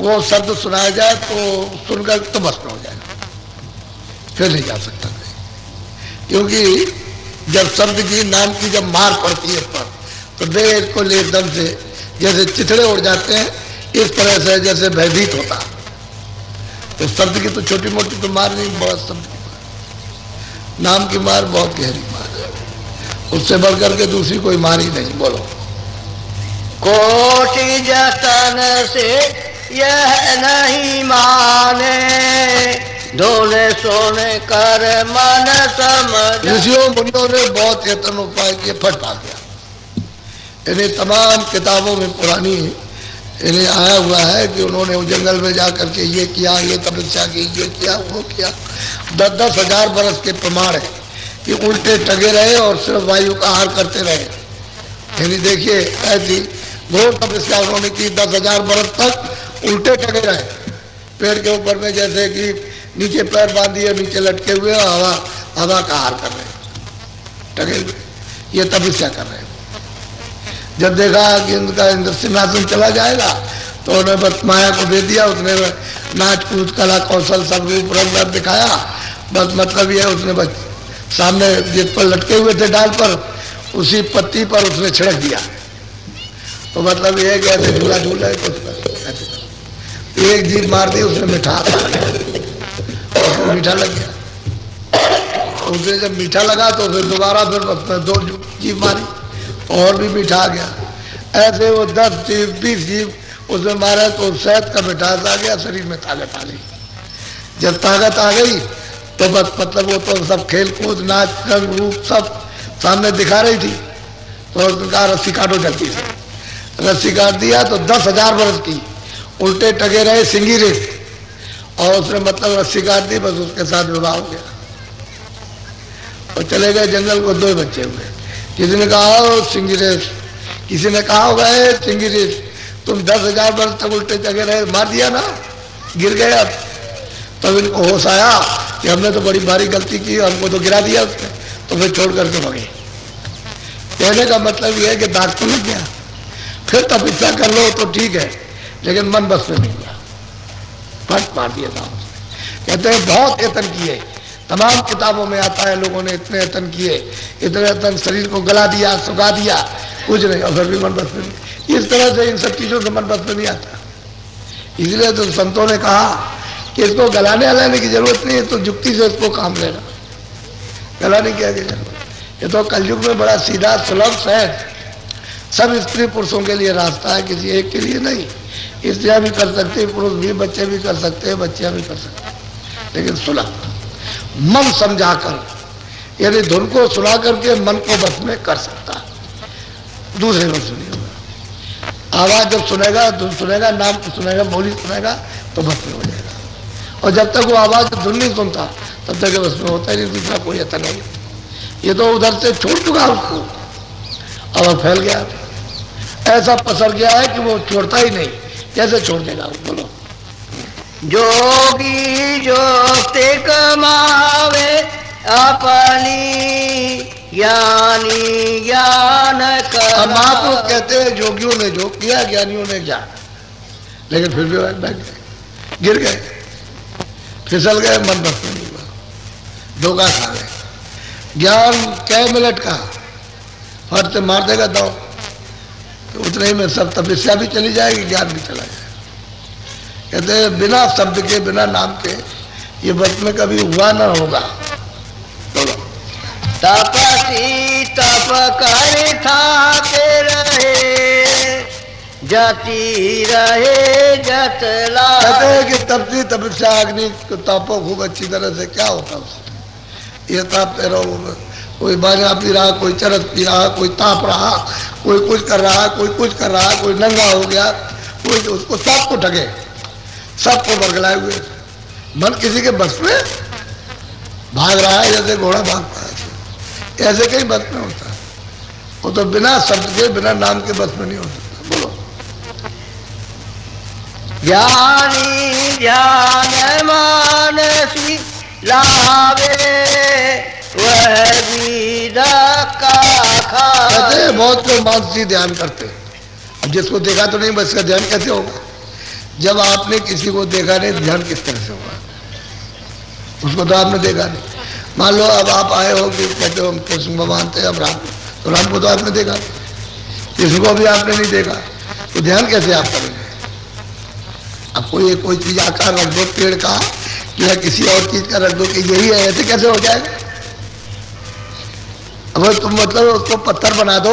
वो शब्द सुनाया जाए, तो सुनकर तो भस्म हो जाएगा, फिर नहीं जा सकता कहीं। क्योंकि जब शब्द की, नाम की जब मार पड़ती है पर, तो देह को ले एकदम से जैसे चिथड़े उड़ जाते हैं, इस तरह से जैसे भयभीत होता। तो शब्द की तो छोटी मोटी तो मार नहीं, बहुत शब्द की मार, नाम की मार बहुत गहरी मार है, उससे बढ़कर के दूसरी कोई मार ही नहीं। बोलो। कोटि जतन से यह नहीं माने, ढोले सोने कर मन समझ। ऋषियों मुनियों ने बहुत यत्न उपाय किए, फट पा गया। इन्हें तमाम किताबों में पुरानी इन्हें आया हुआ है कि उन्होंने जंगल में जा करके ये किया, ये तपस्या की, ये किया, वो किया। 10-10 हजार बरस के प्रमाण है कि उल्टे टगे रहे और सिर्फ वायु का आहार करते रहे। यानी देखिए, ऐसी घोर तपस्या उन्होंने की, 10,000 बरस तक उल्टे टगे रहे, पेड़ के ऊपर में, जैसे कि नीचे पैर बांध दिए, नीचे लटके हुए, हवा का आहार कर रहे, टगे हुए, ये तपस्या कर रहे हैं। जब देखा कि उनका इंद्र सिंहासन चला जाएगा, तो उन्होंने बस माया को दे दिया। उसने नाच कूद कला कौशल सब रूप रंग दिखाया। बस मतलब ये, उसने बस सामने जिस पर लटके हुए थे डाल पर, उसी पत्ती पर उसने छिड़क दिया। तो मतलब ये कि ऐसे झूला झूल रहे, कुछ ऐसे एक जीभ मार दी, उसने मिठास आ गया, उसको मीठा लग गया। उसे जब मीठा लगा तो फिर दोबारा फिर 2 जीभ मारी, और भी मीठा आ गया। ऐसे वो 10 जीभ 20 जीभ उसमें मारा, तो शहद का मिठास आ गया, शरीर में ताकत आ गई। जब ताकत आ गई तो बस मतलब वो तो सब खेल कूद, नाच, रंग रूप सब सामने दिखा रही थी। तो उसने कहा रस्सी काटो जल्दी से। रस्सी काट दिया तो 10,000 बरस की उल्टे टगे रहे सिंगी रेस, और उसने मतलब रस्सी काट दी, बस उसके साथ विवाह हो गया। और चले गए जंगल को, 2 बच्चे हुए। किसी ने कहा सिंगी रेस, किसी ने कहा होगा सिंगी रेस, तुम 10,000 वर्ष तक उल्टे जगह रहे, मार दिया ना, गिर गए। अब तब इनको होश आया कि हमने तो बड़ी भारी गलती की, हमको तो गिरा दिया उसने, तो फिर छोड़ करके भगे। कहने का मतलब यह है कि दाग तो लग गया, फिर तपस्या कर लो तो ठीक है, लेकिन मन बस में नहीं गया, फट मार दिया था। कहते हैं बहुत यत्न किए, तमाम किताबों में आता है, लोगों ने इतने यत्न किए, इतने यत्न, शरीर को गला दिया, सुखा दिया, कुछ नहीं, और फिर भी मन बस में नहीं। इस तरह से इन सब चीजों से मन बस में नहीं आता। इसलिए तो संतों ने कहा कि इसको गलाने हलाने की जरूरत नहीं है, तो युक्ति से इसको काम लेना, गलाने की आगे जरूरत। ये तो कलयुग में बड़ा सीधा सुलभ सहज सब स्त्री पुरुषों के लिए रास्ता है, किसी एक के लिए नहीं। स्त्रियां भी कर सकते हैं, पुरुष भी, बच्चे भी कर सकते हैं, बच्चियां भी कर सकते हैं, लेकिन सुलभ मन समझाकर, यानी धुन को सुना करके मन को बस में कर सकता, दूसरे में सुनिए। आवाज जब सुनेगा, धुन सुनेगा, नाम सुनेगा, बोली सुनेगा, तो बस में हो जाएगा। और जब तक वो आवाज धुन नहीं सुनता, तब तक बस में होता ही नहीं, दूसरा कोई यत्न नहीं। ये तो उधर से छोड़ चुका उसको, अब फैल गया, ऐसा पसर गया है कि वो छोड़ता ही नहीं। कैसे छोड़ देगा? बोलो। जोगी जोते कमावे अपनी, ज्ञानी ज्ञान अब महापुरुष कहते हैं जोगियों ने जो किया, ज्ञानियों ने ज्ञान, लेकिन फिर भी बैठ गए, गिर गए, फिसल गए, मन बस में नहीं हुआ, धोखा खा गए। ज्ञान कै मिनट का, फट से मार देगा दो, तो उतने ही में सब तपस्या भी चली जाएगी, ज्ञान भी चला जाएगा। कहते हैं बिना शब्द के, बिना नाम के ये बस में कभी हुआ ना होगा। बोलो। तपसी तप कर थाके रहे, जती रहे जतला। कहते हैं कि तपसी तपस्या अग्नि को तापो खूब अच्छी तरह से, क्या होता है उससे? ये तापते रहो, कोई बाजा पी रहा, कोई चरस पी रहा, कोई ताप रहा, कोई कुछ कर रहा, कोई कुछ कर रहा, कोई नंगा हो गया, कोई उसको सबको ठगे, सबको बरगलाए हुए। मन किसी के बस में भाग रहा है जैसे घोड़ा भागता है, ऐसे कहीं बस में होता है। वो तो बिना शब्द के, बिना नाम के बस में नहीं हो सकता। बोलो। ज्ञानी ध्यान मानसी लावे वह विदा का कहते हैं बहुत लोग मानसी ध्यान करते हैं। अब जिसको देखा तो नहीं, बस का ध्यान कैसे होगा? जब आपने किसी को देखा नहीं, ध्यान किस तरह से होगा? उसको तो आपने देखा नहीं। मान लो अब आप आए हो कि कहते हो हम कृष्ण भगवान थे, अब राम, तो राम को तो आपने देखा, कृष्ण को भी आपने नहीं देखा, तो ध्यान कैसे आप करेंगे? अब कोई चीज आकार रख दो पेड़ का या किसी और चीज का रख दो कि यही है, ऐसे कैसे हो जाएगा? अब तुम मतलब उसको पत्थर बना दो,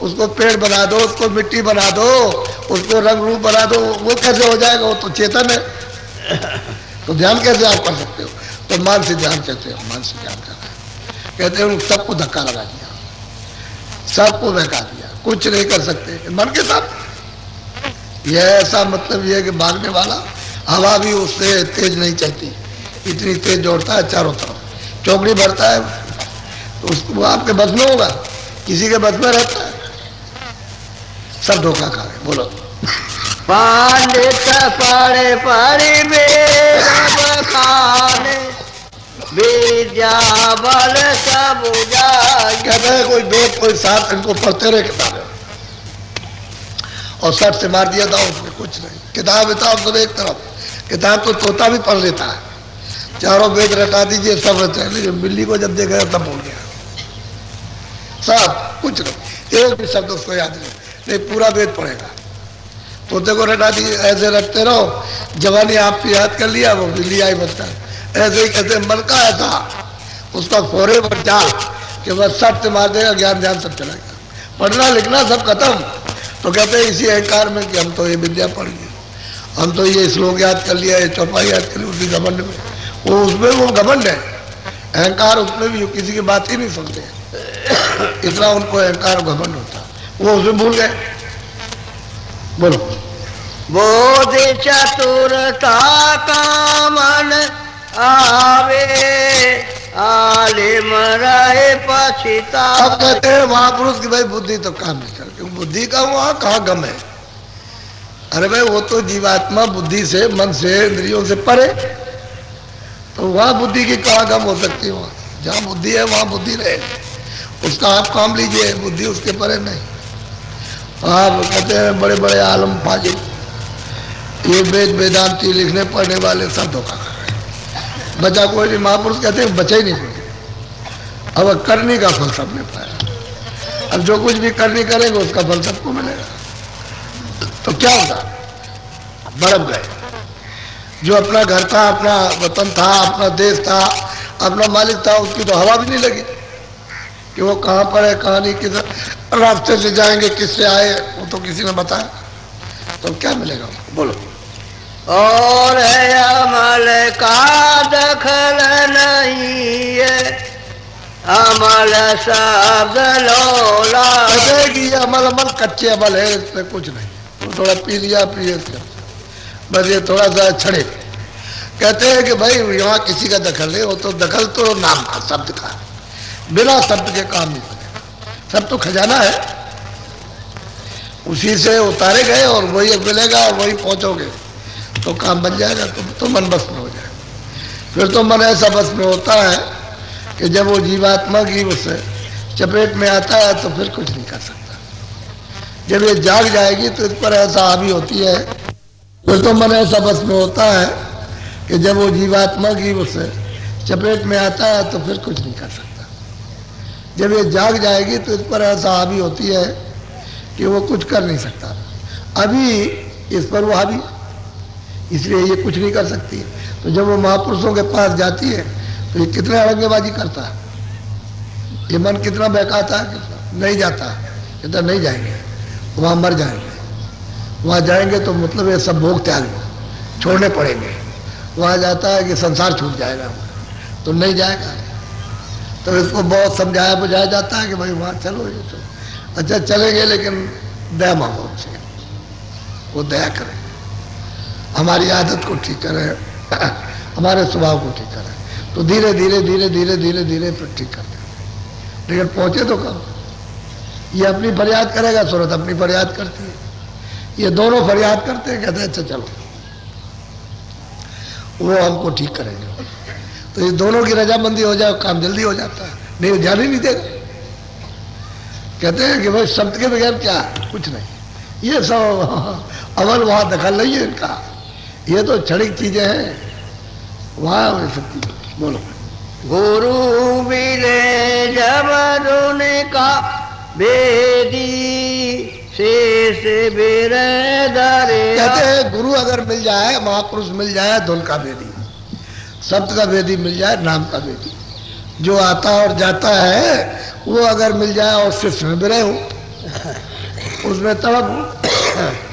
उसको पेड़ बना दो, उसको मिट्टी बना दो, उसको रंग रूप बना दो, वो कैसे हो जाएगा? वो तो चेतन है। तो ध्यान कैसे आप कर सकते हो? तो मानसिक ध्यान कहते हैं। मानसिक ध्यान करना कहते हैं सबको धक्का लगा दिया, सबको बहका दिया, कुछ नहीं कर सकते मन के साथ। यह ऐसा मतलब यह है कि भागने वाला हवा भी उससे तेज नहीं चलती, इतनी तेज दौड़ता है चारों तरफ, चौकड़ी भरता है, तो उसको आपके बस में होगा? किसी के बस में रहता है? सब धोखा खा गए। बोलो। पंडित पढ़े पढ़ी वेद खाने विद्या बल सब जाए। कहते हैं कोई वेद कोई साथ इनको पढ़ते रहे किताबें, और सट से मार दिया था, उसमें कुछ नहीं। किताब विताब सब एक तरफ, किताब तो तोता भी पढ़ लेता है, चारों वेद रटा दीजिए सब रहते हैं, लेकिन बिल्ली को जब देखा तब भूल गया सब कुछ नहीं, एक भी शब्द उसको याद नहीं पूरा वेद पढ़ेगा। तोते को रटा दीजिए, ऐसे रखते रहो, जवानी आपकी याद कर लिया, वो बिल्ली आई बनता है। ऐसे ही कहते मन का ऐसा उसका फोरे पर जाल कि बस सट से मार देगा, ज्ञान ध्यान सब चला गया, पढ़ना लिखना सब खत्म। तो कहते हैं इसी अहंकार में कि हम तो ये विद्या पढ़ लिए, हम तो ये श्लोक याद कर लिया, ये चौपाई याद कर ली, उसी घमंड में वो, उसमें वो घमंड है, अहंकार उसमें भी, किसी की बात ही नहीं सुनते, इतना उनको अहंकार घमंड होता, वो उसमें भूल गए। बोलो। बोध चतुरता का मन आवे आलिम रहे पछिता। अब कहते हैं महापुरुष की भाई बुद्धि तो काम नहीं करती, बुद्धि का वहां कहाँ गम है? अरे भाई वो तो जीवात्मा बुद्धि से, मन से, इंद्रियों से परे, तो वहां बुद्धि की कहाँ गम हो सकती है? वहां जहाँ बुद्धि है वहां बुद्धि रहे, उसका आप काम लीजिए, बुद्धि उसके परे नहीं। आप कहते हैं बड़े बड़े आलम फाजिल, ये वेद वेदांति लिखने पढ़ने वाले सब धोखा कर रहे हैं, बचा कोई नहीं। महापुरुष कहते हैं बचा ही नहीं कोई। अब करने का फल सबने पाया, अब जो कुछ भी करनी करेंगे उसका फल सबको मिलेगा। तो क्या होगा? बरफ गए, जो अपना घर था, अपना वतन था, अपना देश था, अपना मालिक था, उसकी तो हवा भी नहीं लगी कि वो कहाँ पर है, कहाँ नहीं, किस रास्ते से जाएंगे, किससे आए, वो तो किसी ने बताया। तो क्या मिलेगा? बोलो। और है अमल का दखल नहीं है, अमल शब्द लोला। कहते हैं कि ये अमल अमल कच्चे अमल है, इसमें कुछ नहीं, तो थोड़ा पी लिया पिए, बस ये थोड़ा सा छड़े। कहते हैं कि भाई यहाँ किसी का दखल नहीं, वो तो दखल तो नाम का, शब्द का, बिना शब्द के काम नहीं बनेगा। सब तो खजाना है, उसी से उतारे गए और वही मिलेगा और वही पहुंचोगे तो काम बन जाएगा, तो मन बस में हो जाएगा। फिर तो मन ऐसा बस में होता है कि जब वो जीवात्मा की उस चपेट में आता है तो फिर कुछ नहीं कर सकता। जब ये जाग जाएगी तो इस पर ऐसा हावी होती है, फिर तो मन ऐसा बस में होता है कि जब वो जीवात्मा की उस चपेट में आता है तो फिर कुछ नहीं कर सकता। जब ये जाग जाएगी तो इस पर ऐसा हावी होती है कि वो कुछ कर नहीं सकता, अभी इस पर वो हावी, इसलिए ये कुछ नहीं कर सकती। तो जब वो महापुरुषों के पास जाती है तो ये कितने अड़ंगेबाजी करता है, ये मन कितना बहकाता है, कितना नहीं जाता है, कितना नहीं जाएंगे, वहाँ मर जाएंगे। वहाँ जाएंगे तो मतलब ये सब भोग त्याग छोड़ने पड़ेंगे। वहाँ जाता है कि संसार छूट जाएगा, तो नहीं जाएगा, तो इसको बहुत समझाया बुझाया जाता है कि भाई वहाँ चलो, ये चलो। अच्छा चलेंगे, लेकिन दया मांगो उनसे, वो दया करें, हमारी आदत को ठीक करें, हमारे स्वभाव को ठीक करें। तो धीरे धीरे धीरे धीरे धीरे धीरे फिर ठीक करते हैं। लेकिन पहुंचे तो कब? ये अपनी फरियाद करेगा, सूरत अपनी फरियाद करती है, ये दोनों फरियाद करते हैं, कहते हैं अच्छा चलो वो हमको ठीक करेंगे। तो ये दोनों की रजामंदी हो जाए, काम जल्दी हो जाता है, नहीं जाने नहीं देगा। कहते हैं कि भाई शब्द के बगैर क्या, कुछ नहीं, ये सब अवल वहां दखल नहीं है इनका, ये तो क्षणिक चीजें हैं, वहां सब चीजें। बोलो। गुरु मिले जब का बेदी शेष बिरदरे। कहते हैं गुरु अगर मिल जाए, महापुरुष मिल जाए, धुन का बेदी, शब्द का वेदी मिल जाए, नाम का वेदी, जो आता और जाता है वो अगर मिल जाए और शिष्य में विरह हो, उसमें तड़प हो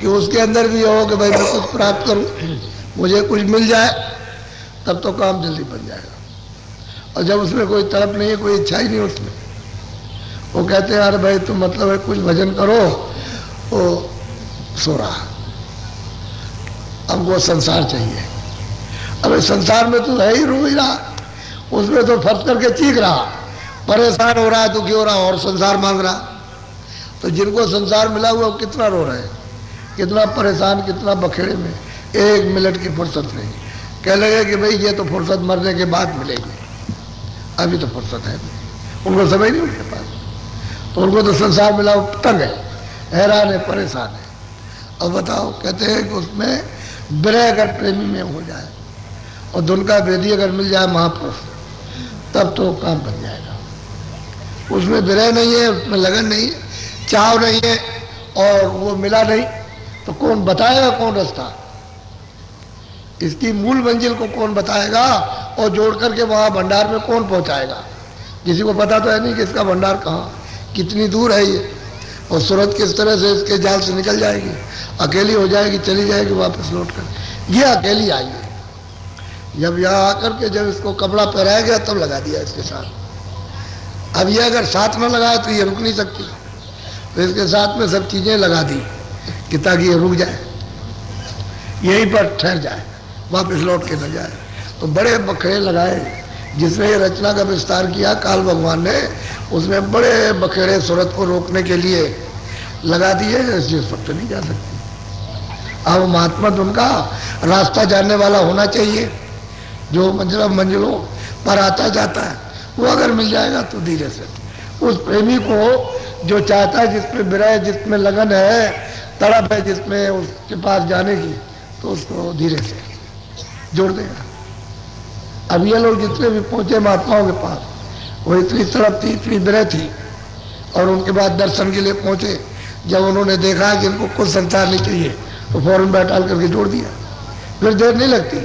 कि उसके अंदर भी हो कि भाई मैं कुछ प्राप्त करूं, मुझे कुछ मिल जाए, तब तो काम जल्दी बन जाएगा। और जब उसमें कोई तड़प नहीं है, कोई इच्छा ही नहीं उसमें, वो कहते हैं अरे भाई तुम मतलब है कुछ भजन करो, वो सो रहा, हमको संसार चाहिए। अबे संसार में तो है ही, रो ही रहा, उसमें तो फंस करके चीख रहा, परेशान हो रहा है, दुखी हो रहा और संसार मांग रहा। तो जिनको संसार मिला हुआ वो कितना रो रहे हैं, कितना परेशान, कितना बखेड़े में, एक मिनट की फुर्सत नहीं। कह लगे कि भाई ये तो फुर्सत मरने के बाद मिलेगी, अभी तो फुर्सत है, उनको समय नहीं उनके पास। तो उनको तो संसार मिला, तंग है, हैरान है, परेशान है। अब बताओ, कहते हैं कि उसमें विरह अगर प्रेमी में हो जाए और धुन का वेदी अगर मिल जाए महापुरुष, तब तो काम बन जाएगा। उसमें विरह नहीं है, उसमें लगन नहीं है, चाव नहीं है, और वो मिला नहीं, तो कौन बताएगा, कौन रास्ता, इसकी मूल मंजिल को कौन बताएगा, और जोड़ करके वहां भंडार में कौन पहुंचाएगा। किसी को पता तो है नहीं कि इसका भंडार कहाँ, कितनी दूर है ये, और सूरत किस तरह से इसके जाल से निकल जाएगी, अकेली हो जाएगी, चली जाएगी वापस लौट कर। ये अकेली आई है, जब यहाँ आकर के जब इसको कपड़ा पहनाया गया तब लगा दिया इसके साथ। अब ये अगर साथ न लगाए तो ये रुक नहीं सकती, तो इसके साथ में सब चीजें लगा दी कि ताकि ये रुक जाए, यहीं पर ठहर जाए, वापस लौट के न जाए। तो बड़े बखेड़े लगाए, जिसने ये रचना का विस्तार किया काल भगवान ने, उसमें बड़े बखेड़े सूरत को रोकने के लिए लगा दिए, इसलिए सब तो नहीं जा सकती। अब महात्मा उनका रास्ता जानने वाला होना चाहिए, जो मंजिलों पर आता जाता है, वो अगर मिल जाएगा तो धीरे से उस प्रेमी को जो चाहता है, जिसमें विरह, जिसमें लगन है, तड़प है, जिसमें उसके पास जाने की, तो उसको धीरे से जोड़ देगा। अब ये लोग जितने भी पहुंचे महात्माओं के पास, वो इतनी तड़प थी, इतनी विरह थी, और उनके बाद दर्शन के लिए पहुंचे। जब उन्होंने देखा कि इनको कुछ संसार नहीं चाहिए, तो फौरन बैठाल करके जोड़ दिया। फिर देर नहीं लगती,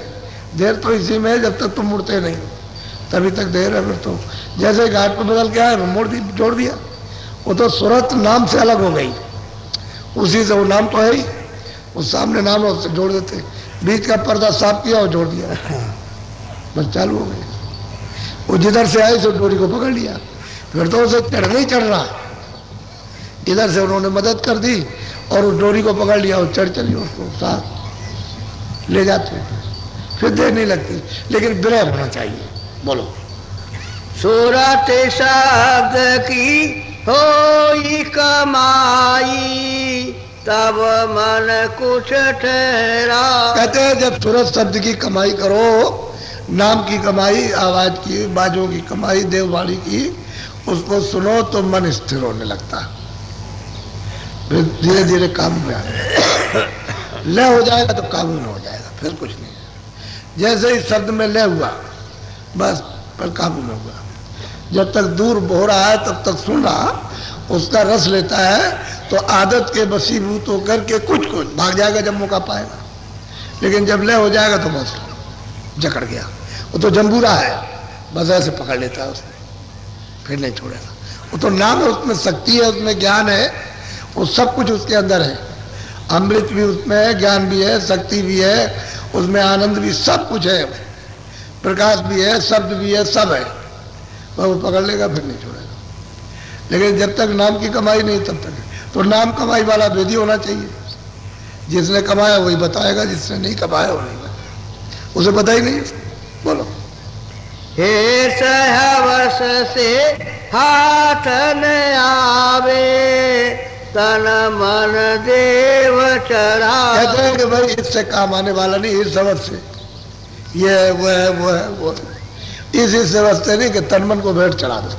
देर तो इसी में है, जब तक तुम मुड़ते नहीं तभी तक देर है। फिर तो जैसे घाट पर बदल के आए, मोड़ दी, जोड़ दिया। वो तो सूरत नाम से अलग हो गई, उसी से वो नाम तो है ही, उस सामने नाम है, उससे जोड़ देते, बीच का पर्दा साफ किया और जोड़ दिया, बस चालू हो गई। वो जिधर से आए सो डोरी को पकड़ लिया, फिर तो उसे चढ़ नहीं चढ़ रहा, इधर से उन्होंने मदद कर दी और उस डोरी को पकड़ लिया और चढ़ चली, उसको साथ ले जाते, फिर देर नहीं लगती। लेकिन विरह होना चाहिए। बोलो। सूरत शब्द की होई कमाई, तब मन कुछ ठहरा। कहते हैं जब सूरत शब्द की कमाई करो, नाम की कमाई, आवाज की, बाजों की कमाई, देववाणी की, उसको सुनो तो मन स्थिर होने लगता है, फिर धीरे धीरे काबू में आ जाएगा। लय हो जाएगा तो काबू में हो जाएगा, फिर कुछ नहीं। जैसे ही शब्द में लय हुआ, बस पर काबू में हुआ। जब तक दूर हो रहा है तब तक सुन रहा, उसका रस लेता है, तो आदत के वशीभूत होकर के कुछ भाग जाएगा जब मौका पाएगा। लेकिन जब लय हो जाएगा तो बस जकड़ गया, वो तो जंबूरा है, बस ऐसे पकड़ लेता है उसने, फिर नहीं छोड़ेगा। वो तो नाम है, उसमें शक्ति है, उसमें ज्ञान है, वो सब कुछ उसके अंदर है। अमृत भी उसमें है, ज्ञान भी है, शक्ति भी है, उसमें आनंद भी, सब कुछ है, प्रकाश भी है, शब्द भी है, सब है। पर वो पकड़ लेगा, फिर नहीं छोड़ेगा। लेकिन जब तक नाम की कमाई नहीं तब तक। तो नाम कमाई वाला वेदी होना चाहिए। जिसने कमाया वही बताएगा, जिसने नहीं कमाया वो नहीं बताएगा, उसे पता ही नहीं। बोलो। हे सहवस से हाथ न आवे, तन मन देव चढ़ा। कहते हैं कि भाई इससे काम आने वाला नहीं, इस सबक से ये है वो है वो है वो है। इस व्यवस्था नहीं कि तन मन को भेंट चढ़ा दो।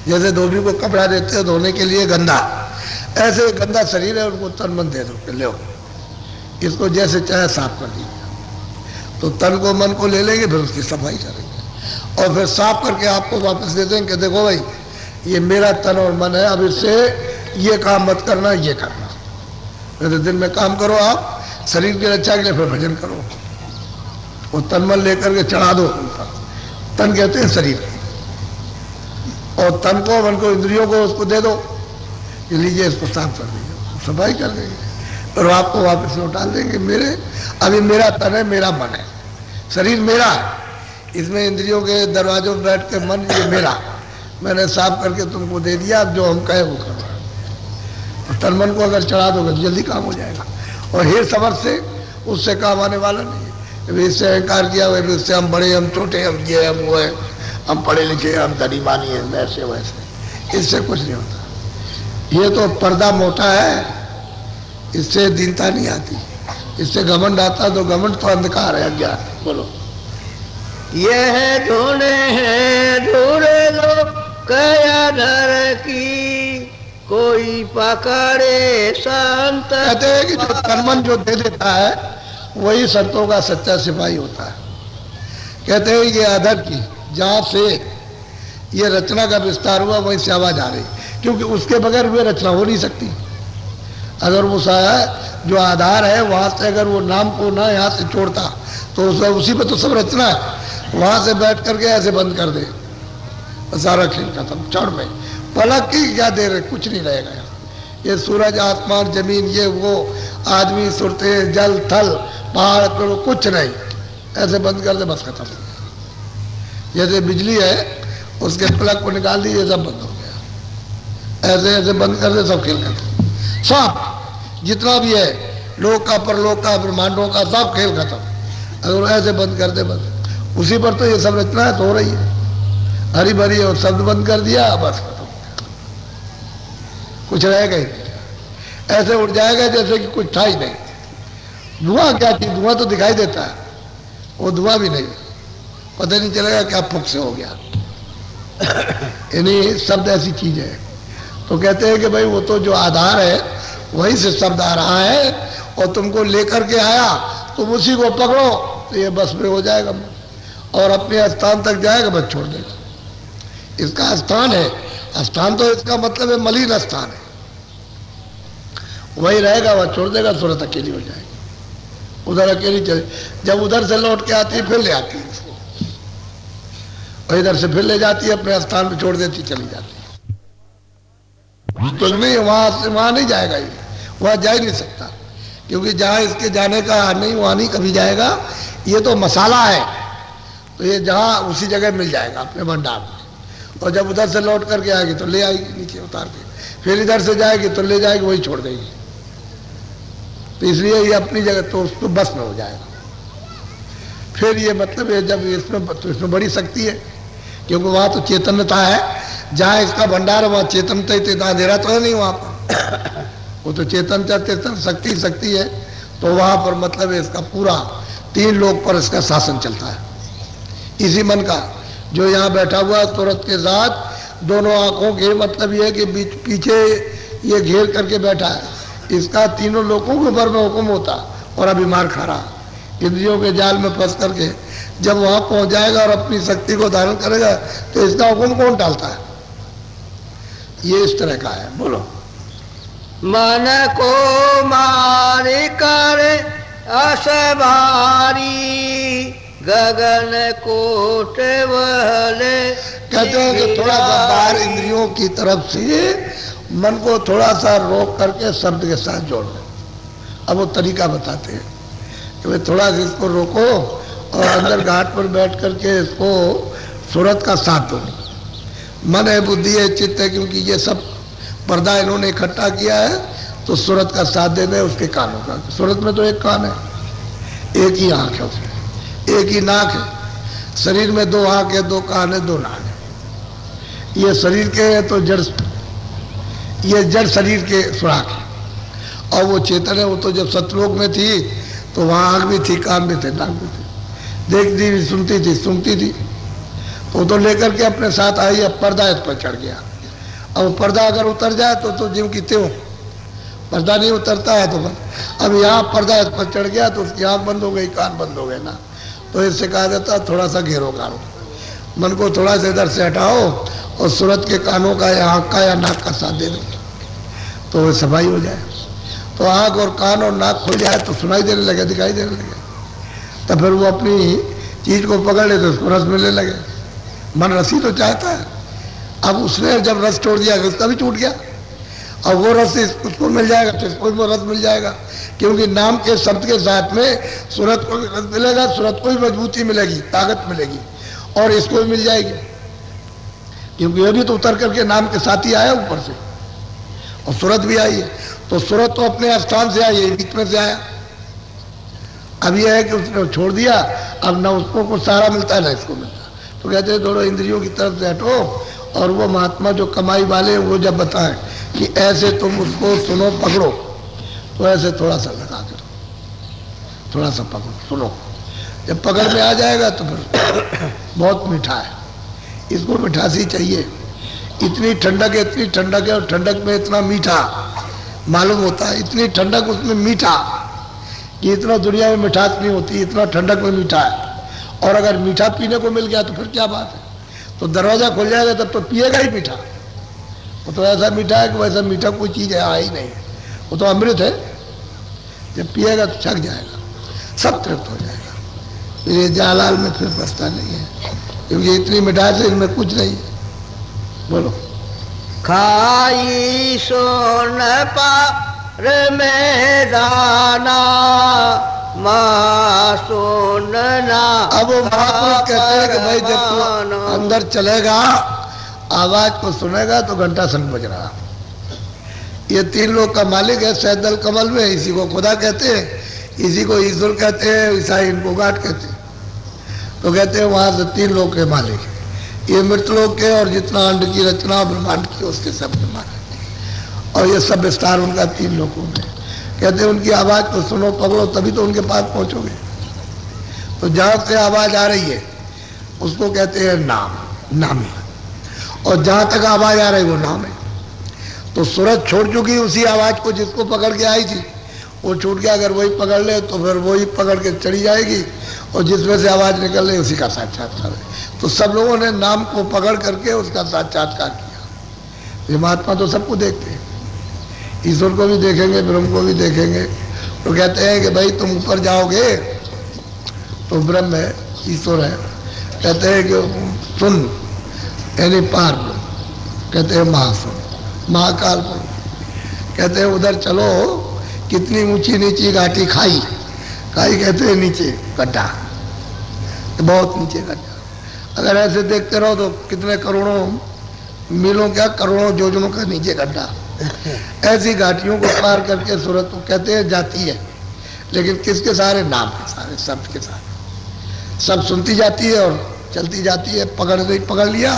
जैसे धोबी को कपड़ा देते हैं धोने के लिए गंदा, ऐसे गंदा शरीर है उनको तन मन दे दो, ले इसको जैसे चाहे साफ कर दीजिए। तो तन को मन को ले लेंगे, फिर उसकी सफाई करेंगे और फिर साफ करके आपको वापस दे देंगे कि देखो भाई ये मेरा तन और मन है, अब इससे ये काम मत करना, ये करना। तो दिन में काम करो आप शरीर की रक्षा के लिए, फिर भजन करो। वो तन मन लेकर के चढ़ा दो ऊपर। तन कहते हैं शरीर, और तन को मन को इंद्रियों को उसको दे दो कि लीजिए इसको साफ कर दीजिए, सफाई कर देंगे और आपको वापस लौटा देंगे। मेरे अभी मेरा तन है, मेरा मन है, शरीर मेरा है, इसमें इंद्रियों के दरवाजों में बैठ के मन ये मेरा, मैंने साफ करके तुमको दे दिया, अब जो हम कहे वो करो। तन मन को अगर चढ़ा दोगे तो जल्दी काम हो जाएगा। और हे सबर से उससे काम आने वाला नहीं है। इससे अहंकार किया हुआ, इससे हम बड़े, हम छोटे, हम ये हम वो है, हम पढ़े लिखे, हम धनी मानी है, वैसे वैसे, इससे कुछ नहीं होता। ये तो पर्दा मोटा है, इससे दीनता नहीं आती। इससे घमंड आता, तो घमंड तो अंधकार है, अज्ञान। बोलो। यह ढूंढे लो कया धर की, कोई पकड़े संत। कहते हैं कि जो तन जो दे देता है वही संतों का सच्चा सिपाही होता है। कहते हैं ये अधर की जहाँ से ये रचना का विस्तार हुआ वहीं से आवाज आ रही, क्योंकि उसके बगैर वे रचना हो नहीं सकती। अगर वो जो आधार है वहाँ से अगर वो नाम को ना यहाँ से छोड़ता तो उसी पे तो सब रचना है। वहाँ से बैठ करके ऐसे बंद कर दे, सारा खेल खत्म। चढ़ में पलक की क्या देर है, कुछ नहीं रहेगा यहाँ। ये सूरज, आसमान, जमीन, ये वो, आदमी, सुरते, जल, थल, पहाड़, पेड़, कुछ नहीं, ऐसे बंद कर दे, बस खत्म। जैसे बिजली है, उसके प्लग को निकाल दी, ये सब बंद हो गया। ऐसे ऐसे बंद कर दे, सब खेल खत्म। सब जितना भी है, लोक का, परलोक का, ब्रह्मांडों का, सब खेल खत्म। अगर ऐसे बंद कर दे बस, उसी पर तो ये सब रचना है, तो हो रही है। हरी भरी और शब्द बंद कर दिया, बस खत्म, कुछ रहेगा ही नहीं। ऐसे उड़ जाएगा जैसे कि कुछ था ही नहीं। धुआं क्या चीज, धुआं तो दिखाई देता है, वो धुआं भी नहीं, पता नहीं चलेगा क्या फुक से हो गया। यानी शब्द ऐसी चीज है। तो कहते हैं कि भाई वो तो जो आधार है वहीं से शब्द आ रहा है, और तुमको लेकर के आया, तुम उसी को पकड़ो तो ये बस में हो जाएगा और अपने स्थान तक जाएगा, बस छोड़ देगा। इसका स्थान है, स्थान तो इसका मतलब है मलिन स्थान है, वही रहेगा, वह छोड़ देगा, सूरत अकेली हो जाएगी। उधर अकेली चले, जब उधर से लौट के आती है फिर ले आती है इसको, और इधर से फिर ले जाती है, अपने स्थान पे छोड़ देती, चली जाती है। तो नहीं, वहां नहीं जाएगा, ये वहां जा ही नहीं सकता, क्योंकि जहां इसके जाने का नहीं वहां नहीं कभी जाएगा। ये तो मसाला है, तो ये जहां उसी जगह मिल जाएगा अपने भंडार में। और जब उधर से लौट करके आएगी तो ले आएगी नीचे उतार के, फिर इधर से जाएगी तो ले जाएगी, वही छोड़ देगी। तो इसलिए ये अपनी जगह तो उसको बस में हो जाएगा। फिर ये मतलब है जब इसमें बड़ी शक्ति है, क्योंकि वहां तो चैतन्यता है। जहाँ इसका भंडार है वहाँ चेतनता, इतना अंधेरा तो है नहीं वहाँ पर। वो तो चेतन शक्ति है। तो वहाँ पर मतलब है इसका पूरा 3 लोक पर इसका शासन चलता है, इसी मन का। जो यहाँ बैठा हुआ है तुरंत के साथ, दोनों आंखों के मतलब ये है कि पीछे ये घेर करके बैठा है, इसका 3 लोगों के ऊपर में हुक्म होता, और अभी मार खा रहा इंद्रियों के जाल में फंस करके। जब वहां पहुंच जाएगा और अपनी शक्ति को धारण करेगा तो इसका हुक्म कौन टालता है? ये इस तरह का है। बोलो। मन को मार कर असभारी, गगन कोट वहले। कहते हैं कि थोड़ा सा बाहर इंद्रियों की तरफ से मन को थोड़ा सा रोक करके शब्द के साथ जोड़ दो। अब वो तरीका बताते हैं कि भाई थोड़ा सा इसको रोको और अंदर घाट पर बैठ करके इसको सूरत का साथ दो। मन है, बुद्धि है, चित्त है, क्योंकि ये सब पर्दा इन्होंने इकट्ठा किया है। तो सूरत का साथ दे दे उसके कानों का। सूरत में तो एक कान है, एक ही आंख है उसमें, एक ही नाक है। शरीर में दो आंख है, दो कान है, दो नाक है। ये शरीर के है तो जड़, ये जड़ शरीर के सुराख है। और वो चेतन है, वो तो जब सतलोक में थी तो वहाँ आँख भी थी, कान भी थे, नाक भी थे, देखती थी, सुनती थी। तो लेकर के अपने साथ आई। अब पर्दा इस पर चढ़ गया। अब पर्दा अगर उतर जाए तो ज्यों की त्यों, पर्दा नहीं उतरता है तो अब यहाँ पर्दा इस पर चढ़ गया तो उसकी आँख बंद हो गई, कान बंद हो गए ना। तो इससे कहा जाता थोड़ा सा घेरो कानो, मन को थोड़ा सा इधर से हटाओ और सूरत के कानों का या आँख का या नाक का साथ दे दो तो सफाई हो जाए। तो आँख और कान और नाक खुल जाए तो सुनाई देने लगे, दिखाई देने लगे। तो फिर वो अपनी चीज को पकड़ ले तो उसको रस मिलने लगे। मन रसी तो चाहता है। अब उसने जब रस छोड़ दिया उसका भी टूट गया। और वो रस उसको मिल जाएगा तो इसको भी वो रस मिल जाएगा, क्योंकि नाम के शब्द के साथ में सूरत को भी रस मिलेगा, सूरत को भी मजबूती मिलेगी, ताकत मिलेगी, और इसको भी मिल जाएगी, क्योंकि ये भी तो उतर करके नाम के साथ ही आया ऊपर से, और सूरत भी आई है। तो सूरत तो अपने स्थान से आई है, बीच में से आया। अब यह है कि उसने छोड़ दिया, अब ना उसको कुछ सहारा मिलता है ना इसको मिलता। तो कहते हैं दोनों इंद्रियों की तरफ से हटो, और वो महात्मा जो कमाई वाले हैं वो जब बताएं कि ऐसे तुम उसको सुनो, पकड़ो, तो ऐसे थोड़ा सा लगा दो, थोड़ा सा पकड़ो, सुनो। जब पकड़ में आ जाएगा तो फिर बहुत मीठा है, इसको मिठासी चाहिए। इतनी ठंडक है, इतनी ठंडक है, और ठंडक में इतना मीठा मालूम होता है, इतनी ठंडक उसमें मीठा कि इतना दुनिया में मिठास नहीं होती, इतना ठंडक में मीठा है। और अगर मीठा पीने को मिल गया तो फिर क्या बात है, तो दरवाजा खुल जाएगा तब तो पिएगा ही मीठा। वो तो ऐसा मीठा है कि वैसा मीठा कोई चीज़ है ही नहीं, वो तो अमृत है। जब पिएगा तो छक जाएगा, सब तृप्त हो जाएगा। फिर ये जालाल में फिर बसता नहीं है, क्योंकि इतनी मिठास है, इनमें कुछ नहीं है। बोलो। खाई सोन पार में दाना माँ सोनना। अब वो महापुरुष कहते हैं कि भाई जब तू अंदर चलेगा, आवाज को सुनेगा तो घंटा संग बज रहा। ये तीन लोग का मालिक है सैदल कमल में, इसी को खुदा कहते हैं, इसी को ईश्वर कहते हैं, ईसाई इनको गाट कहते हैं। तो कहते हैं वहां से तीन लोग के मालिक है, ये मृतलोक के, और जितना अंड की रचना ब्रह्मांड की उसके सब के मालिक, और ये सब विस्तार उनका तीन लोगों में। कहते हैं उनकी आवाज को सुनो, पकड़ो, तभी तो उनके पास पहुंचोगे। तो जहां से आवाज आ रही है उसको कहते हैं नाम, नामी, और जहां तक आवाज आ रही है वो नाम है। तो सूरत छोड़ चुकी उसी आवाज को जिसको पकड़ के आई थी, वो छूट गया। अगर वही पकड़ ले तो फिर वही पकड़ के चली जाएगी, और जिसमें से आवाज निकल रही उसी का साक्षात्कार है। तो सब लोगों ने नाम को पकड़ करके उसका साक्षात्कार किया। ये महात्मा तो सबको देखते हैं, ईश्वर को भी देखेंगे, ब्रह्म को भी देखेंगे। तो कहते हैं कि भाई तुम ऊपर जाओगे तो ब्रह्म है, ईश्वर है। कहते हैं कि सुन, यानी पार, कहते हैं महासुन, महाकाल पुरुष। कहते हैं उधर चलो, कितनी ऊंची नीची घाटी खाई, खाई कहते हैं नीचे गड्ढा, बहुत नीचे गड्ढा। अगर ऐसे देखते रहो तो कितने करोड़ों मीलों, क्या करोड़ों योजनों का नीचे गड्ढा। ऐसी घाटियों को पार करके सूरत को कहते हैं जाती है, लेकिन किसके सहारे? नाम के सहारे, शब्द के सहारे। सब सुनती जाती है और चलती जाती है, पकड़ लिया,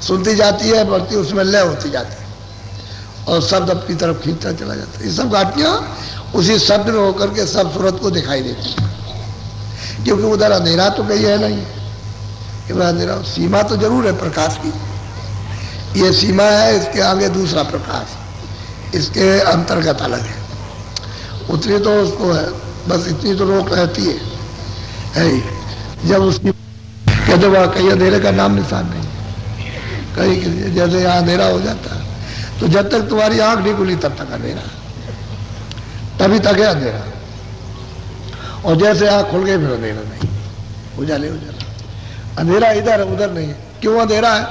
सुनती जाती है, बढ़ती, उसमें लय होती जाती है, और शब्द अपनी तरफ खींचता चला जाता है। ये सब घाटियाँ उसी शब्द में होकर के सब सूरत को दिखाई देती है, क्योंकि उधर अंधेरा तो कहीं है नहीं, कि अंधेरा, सीमा तो जरूर है प्रकाश की, ये सीमा है, इसके आगे दूसरा प्रकाश, इसके अंतर्गत अलग है। उतनी तो उसको है, बस इतनी तो रोक रहती है ही। जब उसकी कहते वह कहीं अंधेरे का नाम निशान नहीं, कहीं जैसे यहाँ अंधेरा हो जाता है, तो जब तक तुम्हारी आंख नहीं खुली तब तक अंधेरा, तभी तक है अंधेरा। और जैसे आंख खुल गई फिर अंधेरा नहीं, उजाले उजाला। अंधेरा इधर है उधर नहीं है। क्यों अंधेरा है?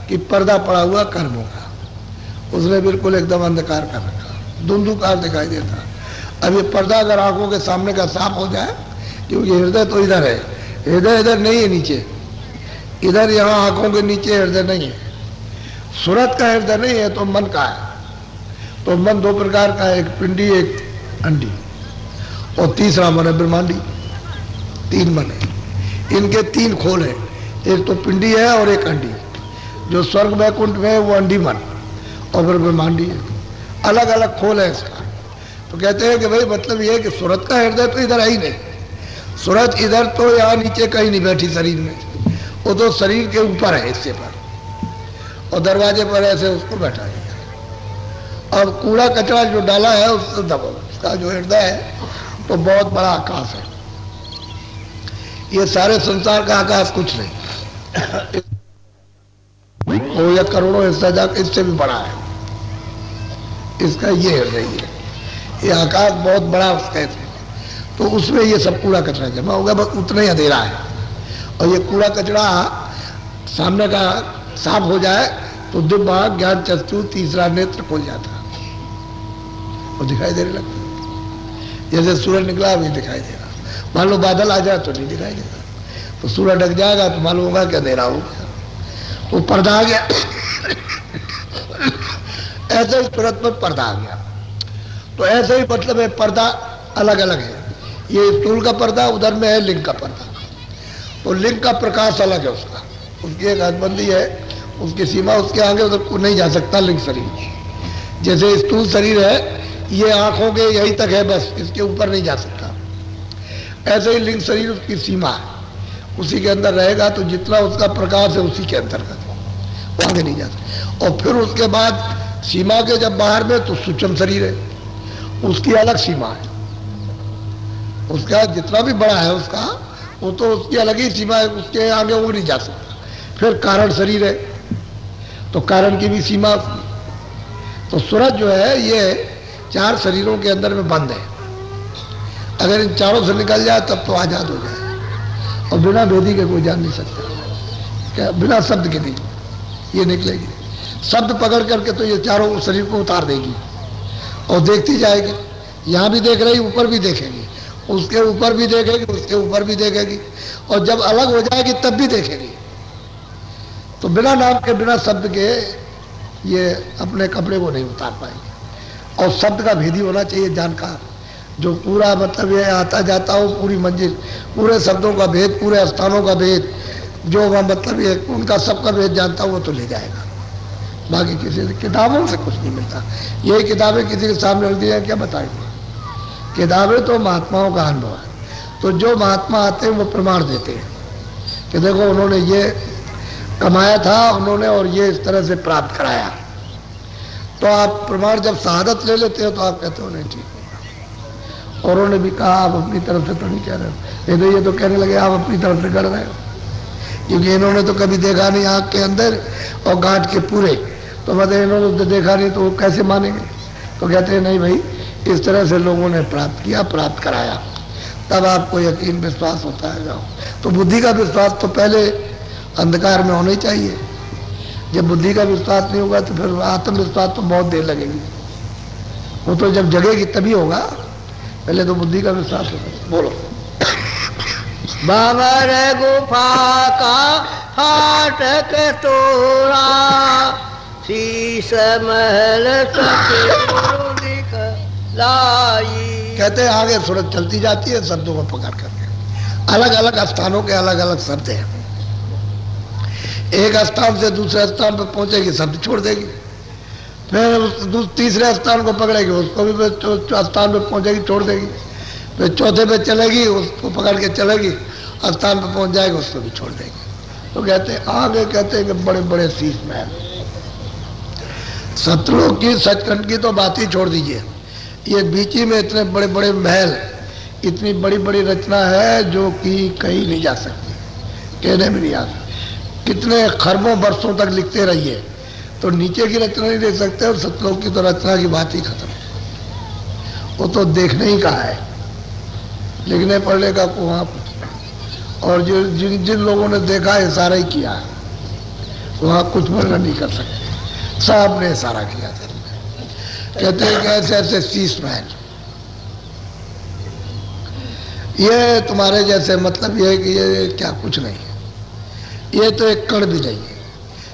कि पर्दा पड़ा हुआ कर्मों का, उसने बिल्कुल एकदम अंधकार कर रखा, धुंधुकार दिखाई देता। अब ये पर्दा अगर आंखों के सामने का साफ हो जाए, क्योंकि हृदय तो इधर है, हृदय इधर नहीं है नीचे, इधर यहाँ आंखों के नीचे हृदय नहीं है, सूरत का हृदय नहीं है तो मन का है। तो मन दो प्रकार का है, एक पिंडी एक अंडी, और तीसरा मन है ब्रह्मांडी। तीन मन है, इनके तीन खोल है, एक तो पिंडी है और एक अंडी। जो स्वर्ग वैकुंठ में है वो अंडी मन, और फिर ब्रह्मांडी है, अलग अलग खोल है इसका। तो कहते हैं कि भाई मतलब ये है कि सूरत का हृदय तो इधर है ही नहीं, सूरत इधर तो यहाँ नीचे कहीं नहीं बैठी शरीर में, वो तो शरीर के ऊपर है, हिस्से पर, और दरवाजे पर ऐसे उसको बैठा दिया। और कूड़ा कचरा जो डाला है उसको दबो, उसका जो हृदय है तो बहुत बड़ा आकाश है। ये सारे संसार का आकाश कुछ नहीं, वो या करोड़ों हिस्सा जाकर इससे भी बड़ा है इसका ये हृदय है। ये आकाश बहुत बड़ा उसका है, तो उसमें ये सब कूड़ा कचरा जमा होगा, बस उतना ही अंधेरा है। और ये कूड़ा कचरा सामने का साफ हो जाए तो दिमाग ज्ञान चक्षु तीसरा नेत्र खुल जाता है और दिखाई देने लगता है। जैसे सूरज निकला अभी दिखाई दे रहा, मान लो बादल आ जाए तो नहीं दिखाई देगा, तो सूरज ढक जाएगा तो मालूम होगा कि अंधेरा हो गया, तो पर्दा आ गया। ऐसे ही सूरत पर पर्दा आ गया। तो ऐसे ही मतलब है पर्दा अलग अलग है, ये स्थूल का पर्दा, उधर में है लिंग का पर्दा। तो लिंग का प्रकाश अलग है उसका, उसकी एक हदबंदी है, उसकी सीमा, उसके आगे उधर को नहीं जा सकता लिंग शरीर। जैसे स्थूल शरीर है ये आंखों के यहीं तक है बस, इसके ऊपर नहीं जा सकता। ऐसे ही लिंग शरीर उसकी सीमा है, उसी के अंदर रहेगा, तो जितना उसका प्रकाश है उसी के अंतर्गत वो आगे नहीं जा सकता। और फिर उसके बाद सीमा के जब बाहर में तो सूक्ष्म शरीर है, उसकी अलग सीमा है, उसका जितना भी बड़ा है उसका वो तो उसकी अलग ही सीमा है, उसके आगे वो नहीं जा सकता। फिर कारण शरीर है तो कारण की भी सीमा। तो सूरज जो है ये चार शरीरों के अंदर में बंद है, अगर इन चारों से निकल जाए तब तो आजाद हो जाए, और बिना भेदी के कोई जान नहीं सकता, क्या बिना शब्द के नहीं ये निकलेगी। शब्द पकड़ करके तो ये चारों शरीर को उतार देगी और देखती जाएगी, यहाँ भी देख रही ऊपर भी देखेगी, उसके ऊपर भी देखेगी, उसके ऊपर भी देखेगी, और जब अलग हो जाएगी तब भी देखेगी। तो बिना नाम के बिना शब्द के ये अपने कपड़े को नहीं उतार पाएंगे। और शब्द का भेदी होना चाहिए जानकार, जो पूरा मतलब ये आता जाता हो पूरी मंजिल, पूरे शब्दों का भेद, पूरे स्थानों का भेद, जो मतलब ये उनका सबका भेद जानता हो वो तो ले जाएगा। बाकी किसी किताबों से कुछ नहीं मिलता। ये किताबें किसी के सामने रख दी जाए क्या बताएंगे? किताबें तो महात्माओं का अनुभव है। तो जो महात्मा आते हैं वो प्रमाण देते हैं कि देखो उन्होंने ये कमाया था उन्होंने और ये इस तरह से प्राप्त कराया। तो आप प्रमाण जब शहादत ले लेते हो तो आप कहते हो नहीं ठीक होगा। और उन्होंने भी कहा आप अपनी तरफ से तो नहीं कह रहे हो, ये तो कहने लगे आप अपनी तरफ से कर रहे हो, क्योंकि इन्होंने तो कभी देखा नहीं आँख के अंदर और गांठ के पूरे, तो मतलब इन्होंने तो देखा नहीं तो वो कैसे मानेंगे। तो कहते हैं नहीं भाई इस तरह से लोगों ने प्राप्त किया, प्राप्त कराया, तब आपको यकीन विश्वास होता है। जाओ तो बुद्धि का विश्वास तो पहले अंधकार में होना ही चाहिए। जब बुद्धि का विश्वास नहीं होगा तो फिर आत्मविश्वास तो बहुत देर लगेगी, वो तो जब जगेगी तभी होगा, पहले तो बुद्धि का विश्वास होगा। बोलो। बाबर गुफा का फाटक तोड़ा, शीश महल लाई। कहते हैं आगे सूरत चलती जाती है शब्दों को पकड़ करके, अलग अलग स्थानों के अलग अलग शब्द हैं। एक स्थान से दूसरे स्थान पर पहुंचेगी शब्द छोड़ देगी, फिर तीसरे स्थान को पकड़ेगी उसको भी स्थान पर पहुंचेगी छोड़ देगी, फिर चौथे पे चलेगी उसको पकड़ के चलेगी, स्थान पर पहुंच जाएगी उसको भी छोड़ देगी। तो कहते हैं आगे कहते हैं कि बड़े बड़े शीश महल, सतलोक की सचखंड की तो बात ही छोड़ दीजिए, ये बीची में इतने बड़े बड़े महल, इतनी बड़ी बड़ी रचना है जो कि कहीं नहीं जा सकती, कहने में नहीं आ सकती। कितने खरबों वर्षों तक लिखते रहिए तो नीचे की रचना नहीं देख सकते, और सतलोक की तो रचना की बात ही खत्म, वो तो देखने ही का है, लिखने पढ़ने का को वहाँ कुछ। और जो जिन जिन लोगों ने देखा है इशारा ही किया है, वहाँ कुछ वर्णन नहीं कर सकते, सब ने इशारा किया था। कहते हैं कि ऐसे ऐसे शीश महल, ये तुम्हारे जैसे मतलब ये है कि ये क्या कुछ नहीं है, ये तो एक कण भी नहीं है,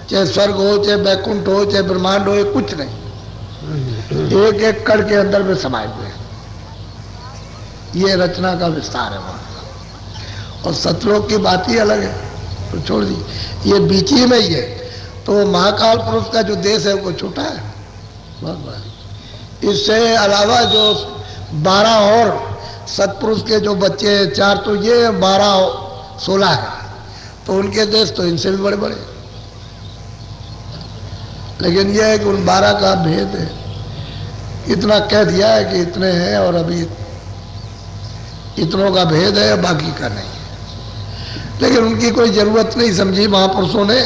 चाहे स्वर्ग हो, चाहे बैकुंठ हो, चाहे ब्रह्मांड हो, ये कुछ नहीं, एक एक कण के अंदर में समाये हुए हैं। ये रचना का विस्तार है वहां का। और सतलोक की बात ही अलग है, तो छोड़ दी, ये बीच ही में ही है। तो महाकाल पुरुष का जो देश है वो छोटा है, बहुत बड़ा। इससे अलावा जो 12 और सतपुरुष के जो बच्चे हैं, 4 तो ये, 12 16 है, तो उनके देश तो इनसे भी बड़े बड़े। लेकिन यह है कि उन 12 का भेद है, इतना कह दिया है कि इतने हैं और अभी इतनों का भेद है, बाकी का नहीं है। लेकिन उनकी कोई जरूरत नहीं समझी महापुरुषों ने,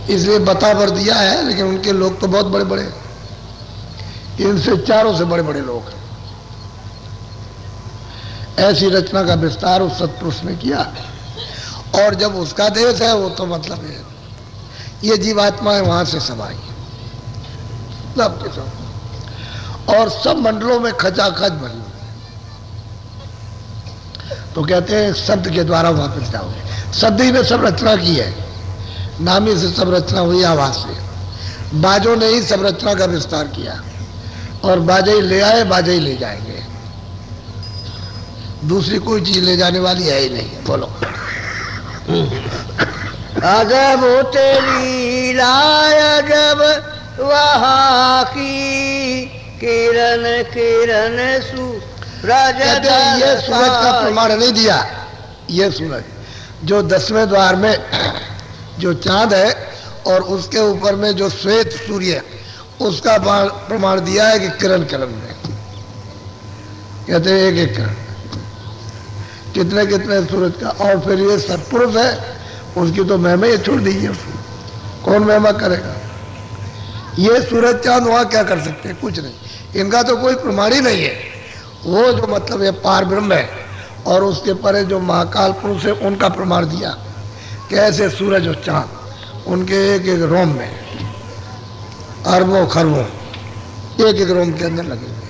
इसलिए बता भर दिया है। लेकिन उनके लोग तो बहुत बड़े बड़े, इनसे 4 से बड़े बड़े लोग हैं। ऐसी रचना का विस्तार उस सतपुरुष ने किया। और जब उसका देश है वो तो मतलब है ये जीवात्मा है, वहां से सब आई सब के सब, और सब मंडलों में खचाखच भरी हुई। तो कहते हैं शब्द के द्वारा वापस जाओगे, शब्द ही ने सब रचना की है, नाम ही से सब रचना हुई, आवाज से। बाजों ने ही सब रचना का विस्तार किया, और बाजे ही ले आए, बाजे ही ले जाएंगे, दूसरी कोई चीज ले जाने वाली है ही नहीं। बोलो। अजब तेरी लायजब वहाँ की, किरण किरण सूरज। ये सूरज का प्रमाण नहीं दिया। ये सूरज जो 10वें द्वार में जो चांद है और उसके ऊपर में जो श्वेत सूर्य, उसका प्रमाण दिया है कि किरण किरण में, कहते हैं एक एक किरण, कितने कितने सूरज का। और फिर ये सतपुरुष है, उसकी तो महिमा ही छोड़ दीजिए, कौन महिमा करेगा। ये सूरज चांद वहां क्या कर सकते हैं, कुछ नहीं, इनका तो कोई प्रमाण ही नहीं है। वो जो मतलब ये पार ब्रह्म है और उसके परे जो महाकाल पुरुष है, उनका प्रमाण दिया। कैसे सूरज और चांद उनके एक एक रोम में, अरबों खरबों एक एक रोम के अंदर लगे हुए।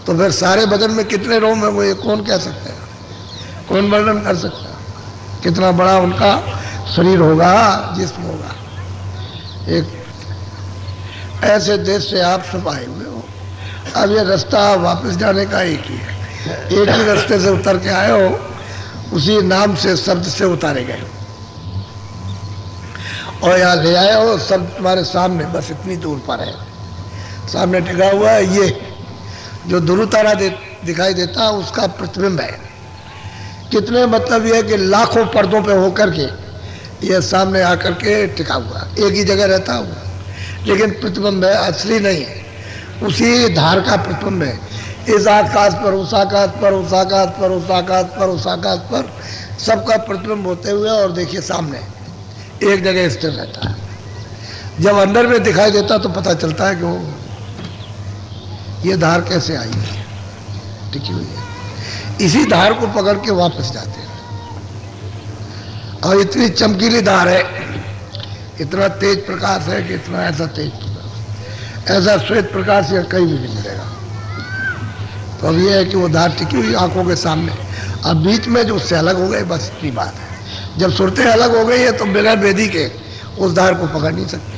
तो फिर सारे बदन में कितने रोम है वो ये कौन कह सकता है, कौन वर्णन कर सकता है, कितना बड़ा उनका शरीर होगा, जिस्म होगा। एक ऐसे देश से आप सब आए हुए हो। अब ये रास्ता वापस जाने का एक ही है, एक ही रास्ते से उतर के आए हो, उसी नाम से शब्द से उतारे गए हो और यहाँ ले आए हो। शब्द तुम्हारे सामने बस इतनी दूर पर है, सामने टिका हुआ है। ये जो ध्रुव तारा दिखाई देता है उसका प्रतिबिंब है। कितने मतलब ये कि लाखों पर्दों पे होकर के ये सामने आकर के टिका हुआ, एक ही जगह रहता हुआ, लेकिन प्रतिबिंब है, असली नहीं है। उसी धार का प्रतिबिंब है, इस आकाश पर, उस आकाश पर, उस आकाश पर, उस आकाश पर, उस आकाश पर, सबका प्रतिबिंब होते हुए। और देखिए सामने एक जगह स्थिर रहता है। जब अंदर में दिखाई देता तो पता चलता है कि वो ये धार कैसे आई है, टिकी हुई है। इसी धार को पकड़ के वापस जाते हैं। और इतनी चमकीली धार है, इतना तेज प्रकाश है कि इतना ऐसा तेज प्रकाश, ऐसा श्वेत प्रकाश या कहीं भी नहीं मिलेगा। तो अब यह है कि वो धार टिकी हुई आंखों के सामने। अब बीच में जो उससे अलग हो गए, बस इतनी बात है। जब सूरतें अलग हो गई है तो बिना बेदी के उस धार को पकड़ नहीं सकते।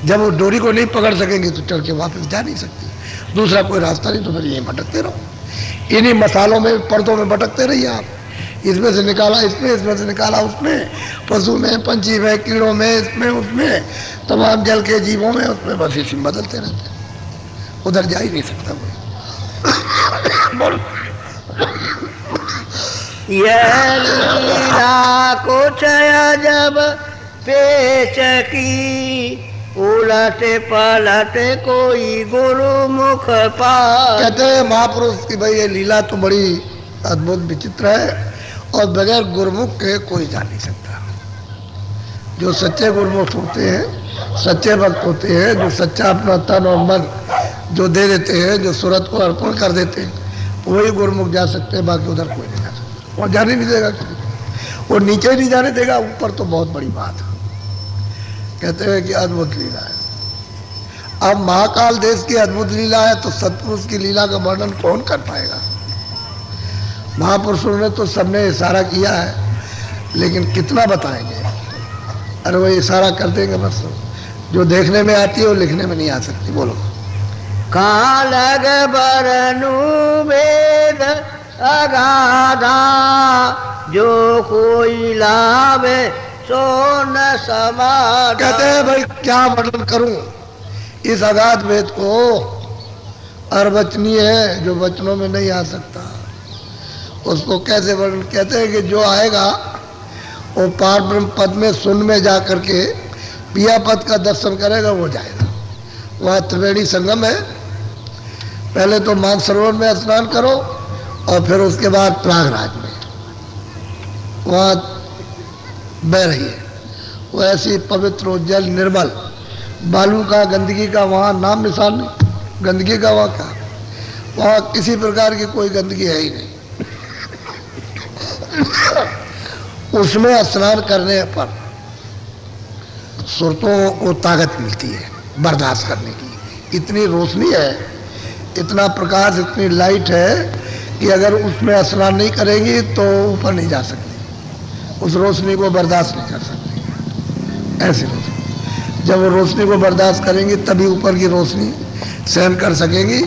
जब वो डोरी को नहीं पकड़ सकेंगे तो चढ़ के वापस जा नहीं सकती। दूसरा कोई रास्ता नहीं, तो फिर यहीं भटकते रहो, इन्हीं मसालों में, पर्दों में भटकते रहिए आप। इसमें से निकाला इसमें, इसमें से निकाला उसमें, पशु में, पंछी में, कीड़ों में, इसमें उसमें, तमाम जल के जीवों में, उसमें बस इसी बदलते रहते हैं, उधर जा ही नहीं सकता कोई। बोलो। यह लीला कुछ अजब पेच की, उलट पलट कोई गुरुमुख पास। कहते हैं महापुरुष की भाई ये लीला तो बड़ी अद्भुत विचित्र है और बगैर गुरुमुख के कोई जा नहीं सकता। जो सच्चे गुरुमुख होते हैं, सच्चे भक्त होते हैं, जो सच्चा अपना तन और मन जो दे देते हैं, जो सूरत को अर्पण कर देते हैं, वही गुरुमुख जा सकते हैं, बाकी उधर कोई नहीं जा सकता। और जाने नहीं देगा किसी को, वो नीचे नहीं जाने देगा, ऊपर तो बहुत बड़ी बात है। कहते हैं कि अद्भुत लीला है। अब महाकाल देश की अद्भुत लीला है तो सतपुरुष की लीला का वर्णन कौन कर पाएगा। महापुरुषों ने तो सबने इशारा किया है, लेकिन कितना बताएंगे। अरे वो इशारा कर देंगे बस, जो देखने में आती है वो लिखने में नहीं आ सकती। बोलो। कहाँ लग बरनु वेद अगाधा, जो कोई लावे सो न समाधा। कहते हैं भाई क्या वर्णन करूं इस अगाध वेद को, अर्वचनीय है, जो वचनों में नहीं आ सकता, उसको कैसे वर्णन। कहते हैं कि जो आएगा वो पार ब्रह्म पद में सुन में जा करके पिया पद का दर्शन करेगा, वो जाएगा। वहाँ त्रिवेणी संगम है, पहले तो मानसरोवर में स्नान करो और फिर उसके बाद प्रयागराज में, वहाँ बह रही है वो ऐसी पवित्र जल निर्मल, बालू का गंदगी का वहाँ नाम निशान नहीं। गंदगी का वहाँ क्या, वहाँ किसी प्रकार की कोई गंदगी है ही नहीं। उसमें स्नान करने पर सुरतों को ताकत मिलती है बर्दाश्त करने की। इतनी रोशनी है, इतना प्रकाश, इतनी लाइट है कि अगर उसमें स्नान नहीं करेंगी तो ऊपर नहीं जा सकती, उस रोशनी को बर्दाश्त नहीं कर सकती। ऐसी रोशनी, जब वो रोशनी को बर्दाश्त करेंगी तभी ऊपर की रोशनी सहन कर सकेंगी,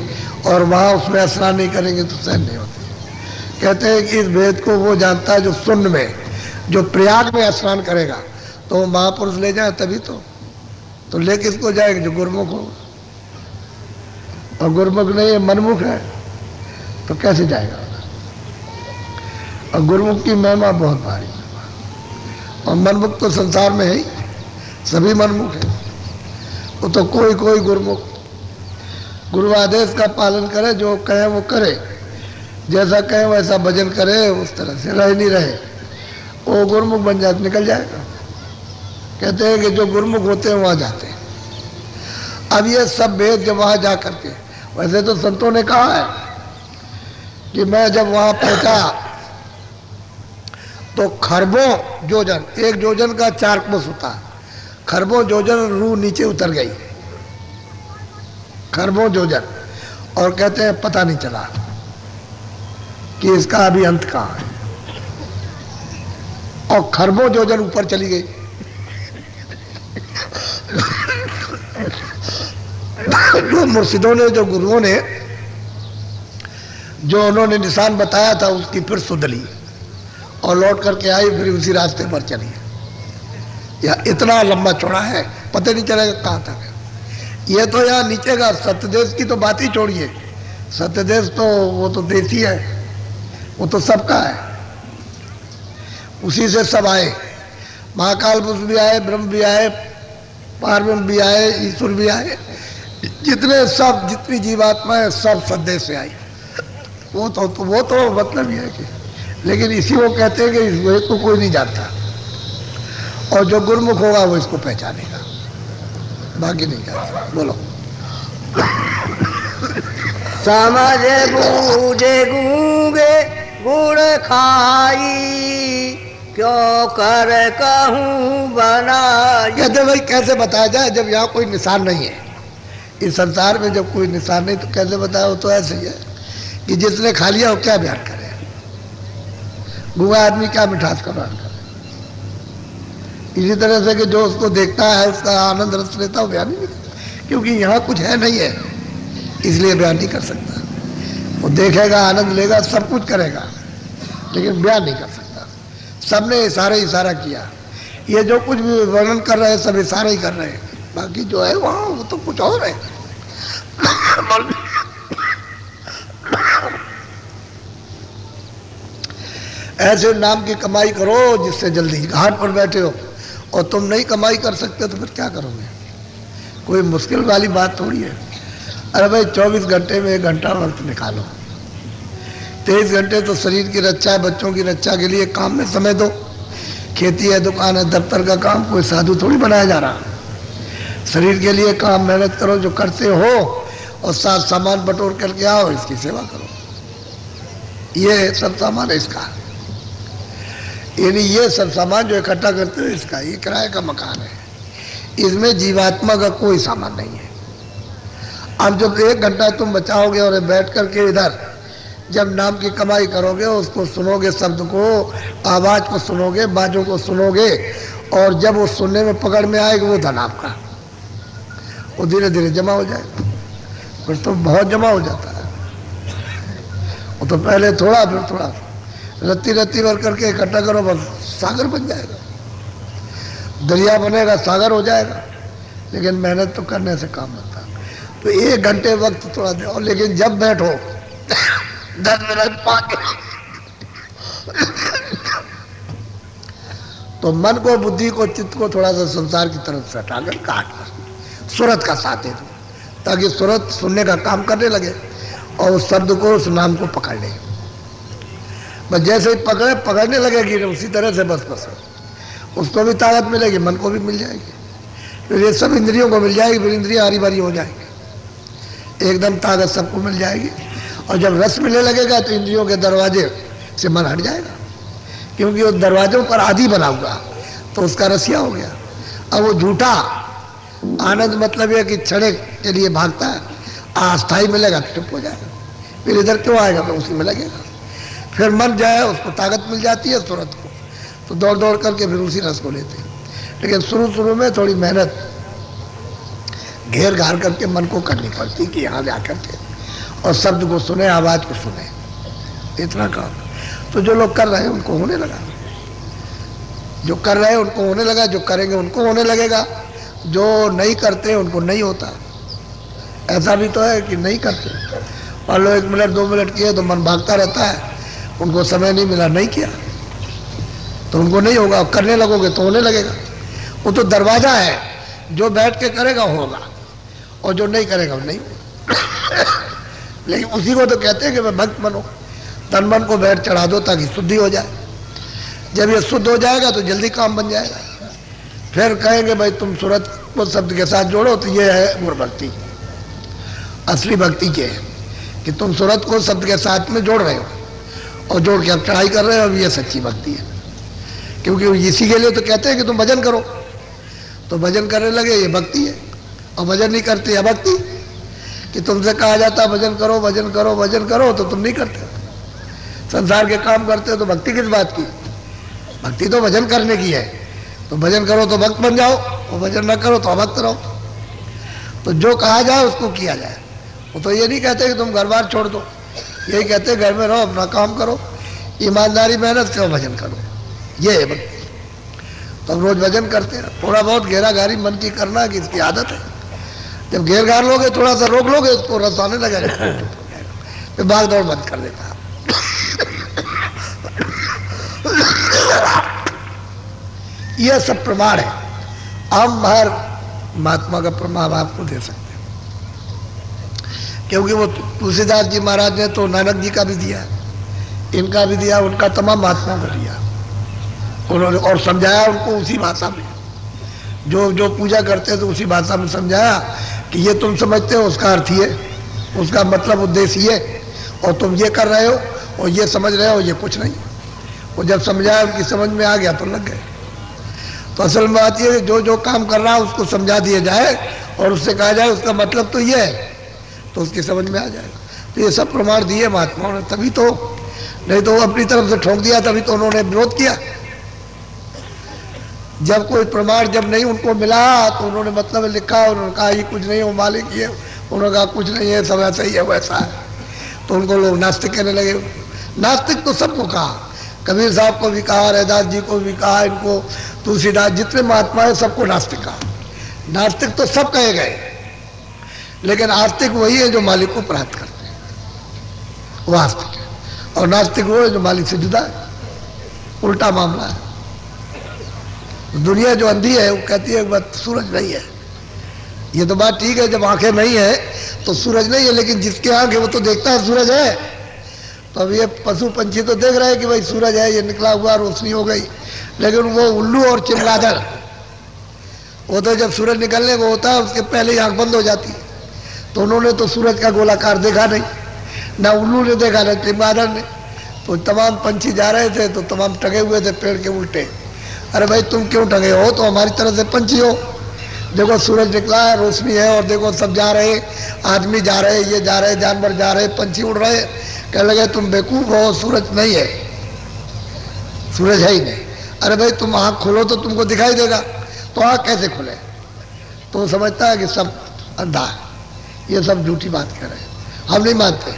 और वहाँ उसमें स्नान नहीं करेंगे तो सहन नहीं होती। कहते हैं कि इस वेद को वो जानता है जो शून्य में, जो प्रयाग में स्नान करेगा, तो महापुरुष ले जाए तभी तो ले किसको जाएंगे, जो गुरुमुख हो। और गुरुमुख नहीं है, मनमुख है, तो कैसे जाएगा। और गुरुमुख की महिमा बहुत भारी, और मनमुख तो संसार में है ही, सभी मनमुख है। वो तो कोई कोई गुरुमुख गुरु आदेश का पालन करे, जो कहे वो करे, जैसा कहे वैसा भजन करे, उस तरह से रह नहीं रहे, वो गुरुमुख बन जाए, निकल जाएगा। कहते हैं कि जो गुरुमुख होते हैं वहाँ जाते हैं। अब ये सब भेद जब वहाँ जा करके, वैसे तो संतों ने कहा है कि मैं जब वहाँ पहुँचा तो खरबों जोजन, एक जोजन का 4 कोस होता है, खरबों जोजन रूह नीचे उतर गई, खरबों जोजन। और कहते हैं पता नहीं चला कि इसका अभी अंत कहाँ है, और खरबों जोजन ऊपर चली गई। जो मुर्शिदों ने, जो गुरुओं ने, जो उन्होंने निशान बताया था उसकी फिर सुध ली और लौट करके आई, फिर उसी रास्ते पर चली। या इतना लंबा चौड़ा है, पता नहीं चलेगा कहाँ तक है। ये तो यहाँ नीचे का सत्यदेश की तो बात ही छोड़िए, सत्यदेश तो वो तो देसी है, वो तो सबका है, उसी से सब आए। महाकाल पुरुष भी आए, ब्रह्म भी आए, पारब्रह्म भी आए, ईश्वर भी आए, जितने सब, जितनी जीवात्माएं सब सदेश से आई। वो तो मतलब ही है कि, लेकिन इसी को कहते हैं कि इस वेद को कोई नहीं जानता, और जो गुरुमुख होगा वो इसको पहचानेगा, बाकी नहीं जानता। बोलो। समझ बूझे गूंगे गुड़ खाई, क्यों कर कहूँ बनाई। कहते भाई कैसे बताया जाए जब यहाँ कोई निशान नहीं है, इस संसार में जब कोई निशान नहीं तो कैसे बताया। वो तो ऐसे ही है कि जिसने खा लिया वो क्या बयान करे, गूंगा आदमी क्या मिठास का बयान करे। इसी तरह से कि जो उसको देखता है उसका आनंद रस लेता, वो बयान ही नहीं करता, क्योंकि यहाँ कुछ है नहीं है, इसलिए बयान नहीं कर सकता। वो देखेगा, आनंद लेगा, सब कुछ करेगा, लेकिन बयान नहीं कर सकता। सबने इशारा किया, ये जो कुछ भी वर्णन कर रहे हैं सब इशारा ही कर रहे हैं, बाकी जो है वहाँ वो तो कुछ और है। ऐसे नाम की कमाई करो जिससे जल्दी घाट पर बैठे हो, और तुम नहीं कमाई कर सकते तो फिर क्या करोगे। कोई मुश्किल वाली बात थोड़ी है। अरे भाई 24 घंटे में 1 घंटा वक्त निकालो, 23 घंटे तो शरीर की रक्षा, बच्चों की रक्षा के लिए काम में समय दो। खेती है, दुकान है, दफ्तर का काम, कोई साधु थोड़ी बनाया जा रहा। शरीर के लिए काम, मेहनत करो जो करते हो, और साथ सामान बटोर करके आओ, इसकी सेवा करो। ये सब सामान है इसका, यानी ये सब सामान जो इकट्ठा करते हो इसका, ये किराए का मकान है, इसमें जीवात्मा का कोई सामान नहीं है। अब जब 1 घंटा तुम बचाओगे और बैठ करके इधर जब नाम की कमाई करोगे, उसको सुनोगे, शब्द को, आवाज को सुनोगे, बाजों को सुनोगे, और जब वो सुनने में पकड़ में आएगा वो धन आपका, वो धीरे धीरे जमा हो जाएगा। फिर तो बहुत जमा हो जाता है। वो तो पहले थोड़ा फिर थोड़ा रत्ती रत्ती भर करके इकट्ठा करो, बस सागर बन जाएगा, दरिया बनेगा, सागर हो जाएगा। लेकिन मेहनत तो करने से काम बनता है। तो 1 घंटे वक्त थोड़ा दो, लेकिन जब बैठो 10 मिनट 5 तो मन को, बुद्धि को, चित्त को थोड़ा सा संसार की तरफ से हटाकर काट कर सूरत का साथ दे दो, ताकि सूरत सुनने का काम करने लगे और उस शब्द को, उस नाम को पकड़ ले। बस जैसे ही पकड़ने लगेगी उसी तरह से बस उसको भी ताकत मिलेगी, मन को भी मिल जाएगी, फिर ये सब इंद्रियों को मिल जाएगी, फिर इंद्रियां हरी भरी हो जाएंगी, एकदम ताकत सबको मिल जाएगी। और जब रस मिलने लगेगा तो इंद्रियों के दरवाजे से मन हट जाएगा, क्योंकि वो दरवाजों पर आदि बना हुआ, तो उसका रसिया हो गया। अब वो झूठा आनंद मतलब है कि क्षण के लिए भागता है, अस्थाई मिलेगा तो चुप हो जाएगा, फिर इधर क्यों आएगा, तो उसी में लगेगा। फिर मन जाए, उसको ताकत मिल जाती है सूरत को, तो दौड़ दौड़ करके फिर उसी रस को लेते हैं। लेकिन शुरू में थोड़ी मेहनत घेर घार करके मन को करनी पड़ती कि यहाँ जा करके और शब्द को सुने, आवाज को सुने, इतना काम। तो जो लोग कर रहे हैं उनको होने लगा, जो कर रहे हैं उनको होने लगा, जो करेंगे उनको होने लगेगा, जो नहीं करते उनको नहीं होता। ऐसा भी तो है कि नहीं करते, मान लो 1 मिनट 2 मिनट किए तो मन भागता रहता है, उनको समय नहीं मिला, नहीं किया तो उनको नहीं होगा। करने लगोगे तो होने लगेगा। वो तो दरवाजा है, जो बैठ के करेगा होगा और जो नहीं करेगा वो नहीं होगा। लेकिन उसी को तो कहते हैं कि मैं भक्त बनो, तन मन को बैठ चढ़ा दो ताकि शुद्धि हो जाए। जब ये शुद्ध हो जाएगा तो जल्दी काम बन जाएगा। फिर कहेंगे भाई तुम सूरत को शब्द के साथ जोड़ो, तो ये है गुरु भक्ति, असली भक्ति के है कि तुम सूरत को शब्द के साथ में जोड़ रहे हो और जोड़ के अब चढ़ाई कर रहे हो। अब ये सच्ची भक्ति है, क्योंकि इसी के लिए तो कहते हैं कि तुम भजन करो, तो भजन करने लगे, ये भक्ति है। और भजन नहीं करते, यह भक्ति कि तुमसे कहा जाता भजन करो भजन करो भजन करो, तो तुम नहीं करते, संसार के काम करते हो। तो भक्ति किस बात की? भक्ति तो भजन करने की है। तो भजन करो तो भक्त बन जाओ, और भजन न करो तो अभक्त रहो। तो जो कहा जाए उसको किया जाए। वो तो ये नहीं कहते कि तुम घर बार छोड़ दो, यही कहते घर में रहो, अपना काम करो, ईमानदारी मेहनत से भजन करो, ये है भक्ति। तो हम रोज भजन करते हैं, थोड़ा बहुत घेरा घारी मन की करना कि इसकी आदत है। जब घेर घार लोगे, थोड़ा सा रोक लोगे, उसको रस आने लगेगा, फिर भाग दौड़ बंद कर देता है। यह सब प्रमाण है। हम हर महात्मा का प्रमाण आपको दे सकते हैं, क्योंकि वो तुलसीदास जी महाराज ने तो नानक जी का भी दिया, इनका भी दिया, उनका तमाम महात्माओं को दिया उन्होंने, और समझाया उनको उसी भाषा में। जो जो पूजा करते हैं तो उसी भाषा में समझाया कि ये तुम समझते हो, उसका अर्थ ये, उसका मतलब उद्देश्य ये, और तुम ये कर रहे हो और ये समझ रहे हो, ये कुछ नहीं। वो जब समझाया, उनकी समझ में आ गया तो लग गए। तो असल बात ये, जो जो काम कर रहा है उसको समझा दिया जाए और उससे कहा जाए उसका मतलब तो ये है, तो उसकी समझ में आ जाएगा। तो ये सब प्रमाण दिए महात्माओं ने, तभी तो, नहीं तो अपनी तरफ से ठोक दिया, तभी तो उन्होंने विरोध किया। जब कोई प्रमाण जब नहीं उनको मिला तो उन्होंने मतलब लिखा, उन्होंने कहा ये कुछ नहीं, वो मालिक ये, उन्होंने कहा कुछ नहीं है, सब ऐसा ही है वैसा है। तो उनको लोग नास्तिक कहने लगे। नास्तिक तो सबको कहा, कबीर साहब को भी कहा, रैदास जी को भी कहा, इनको तुलसीदास, जितने महात्मा है सबको नास्तिक कहा। नास्तिक तो सब कहे गए, लेकिन आस्तिक वही है जो मालिक को प्राप्त करते हैं, वो आस्तिक है। और नास्तिक वो है जो मालिक से जुदा है, उल्टा मामला है। दुनिया जो अंधी है वो कहती है बात सूरज नहीं है। ये तो बात ठीक है, जब आंखें नहीं है तो सूरज नहीं है, लेकिन जिसके आंख है वो तो देखता है सूरज है। तो अब ये पशु पंछी तो देख रहे हैं कि भाई सूरज है, ये निकला हुआ, रोशनी हो गई, लेकिन वो उल्लू और चमगादड़, वो तो जब सूरज निकलने को होता है उसके पहले ही आंख बंद हो जाती है। तो उन्होंने तो सूरज का गोलाकार देखा नहीं, ना उल्लू ने देखा, ना चमगादड़ ने। तो तमाम पंछी जा रहे थे तो तमाम टंगे हुए थे पेड़ के उल्टे। अरे भाई तुम क्यों टंगे हो? तो हमारी तरह से पंछी हो, देखो सूरज निकला है, रोशनी है, और देखो सब जा रहे, आदमी जा रहे, ये जा रहे, जानवर जा रहे, पंछी उड़ रहे। कहने लगे तुम बेवकूफ हो, सूरज नहीं है, सूरज है ही नहीं। अरे भाई तुम आँख खोलो तो तुमको दिखाई देगा, तो आँख कैसे खुले? तो वो समझता है कि सब अंधा है, ये सब झूठी बात कह रहे हैं, हम नहीं मानते।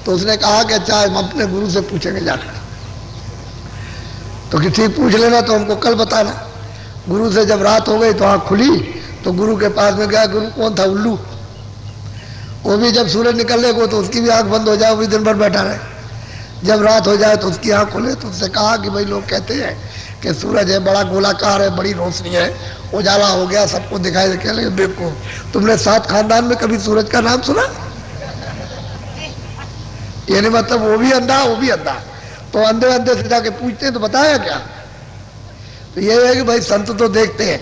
तो उसने कहा कि अच्छा हम अपने गुरु से पूछेंगे जाकर। तो कि ठीक, पूछ लेना, तो हमको कल बताना। गुरु से जब रात हो गई तो आँख खुली, तो गुरु के पास में गया। गुरु कौन था? उल्लू। वो भी जब सूरज निकलने को तो उसकी भी आँख बंद हो जाए, वो भी दिन भर बैठा रहे। जब रात हो जाए तो उसकी आँख खुले। तो उससे कहा कि भाई लोग कहते हैं कि सूरज है, बड़ा गोलाकार है, बड़ी रोशनी है, उजाला हो गया, सबको दिखाई दे। कह लगे बेवकूफ, तुमने 7 खानदान में कभी सूरज का नाम सुना? ये नहीं, मतलब वो भी अंधा, वो भी अंधा। तो अंधे अंधे से जाके पूछते हैं तो बताया क्या? तो ये है कि भाई संत तो देखते हैं,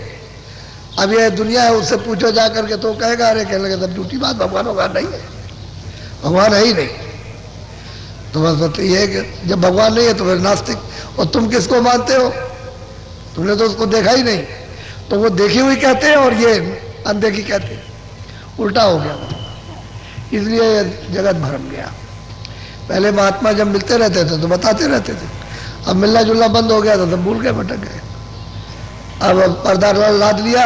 अब ये दुनिया है, उससे पूछो जा करके तो कहेगा अरे कहने लगे सब झूठी बात, भगवान भगवान नहीं है, भगवान है ही नहीं। तो बस बात ये है कि जब भगवान नहीं है तो फिर नास्तिक। और तुम किसको मानते हो? तुमने तो उसको देखा ही नहीं, तो वो देखी हुई कहते हैं और ये अनदेखी कहते हैं, उल्टा हो गया। इसलिए ये जगत भरम गया। पहले महात्मा जब मिलते रहते थे तो बताते रहते थे, अब मिलना जुलना बंद हो गया तो सब भूल गए, भटक गए। अब पर्दा लाद लिया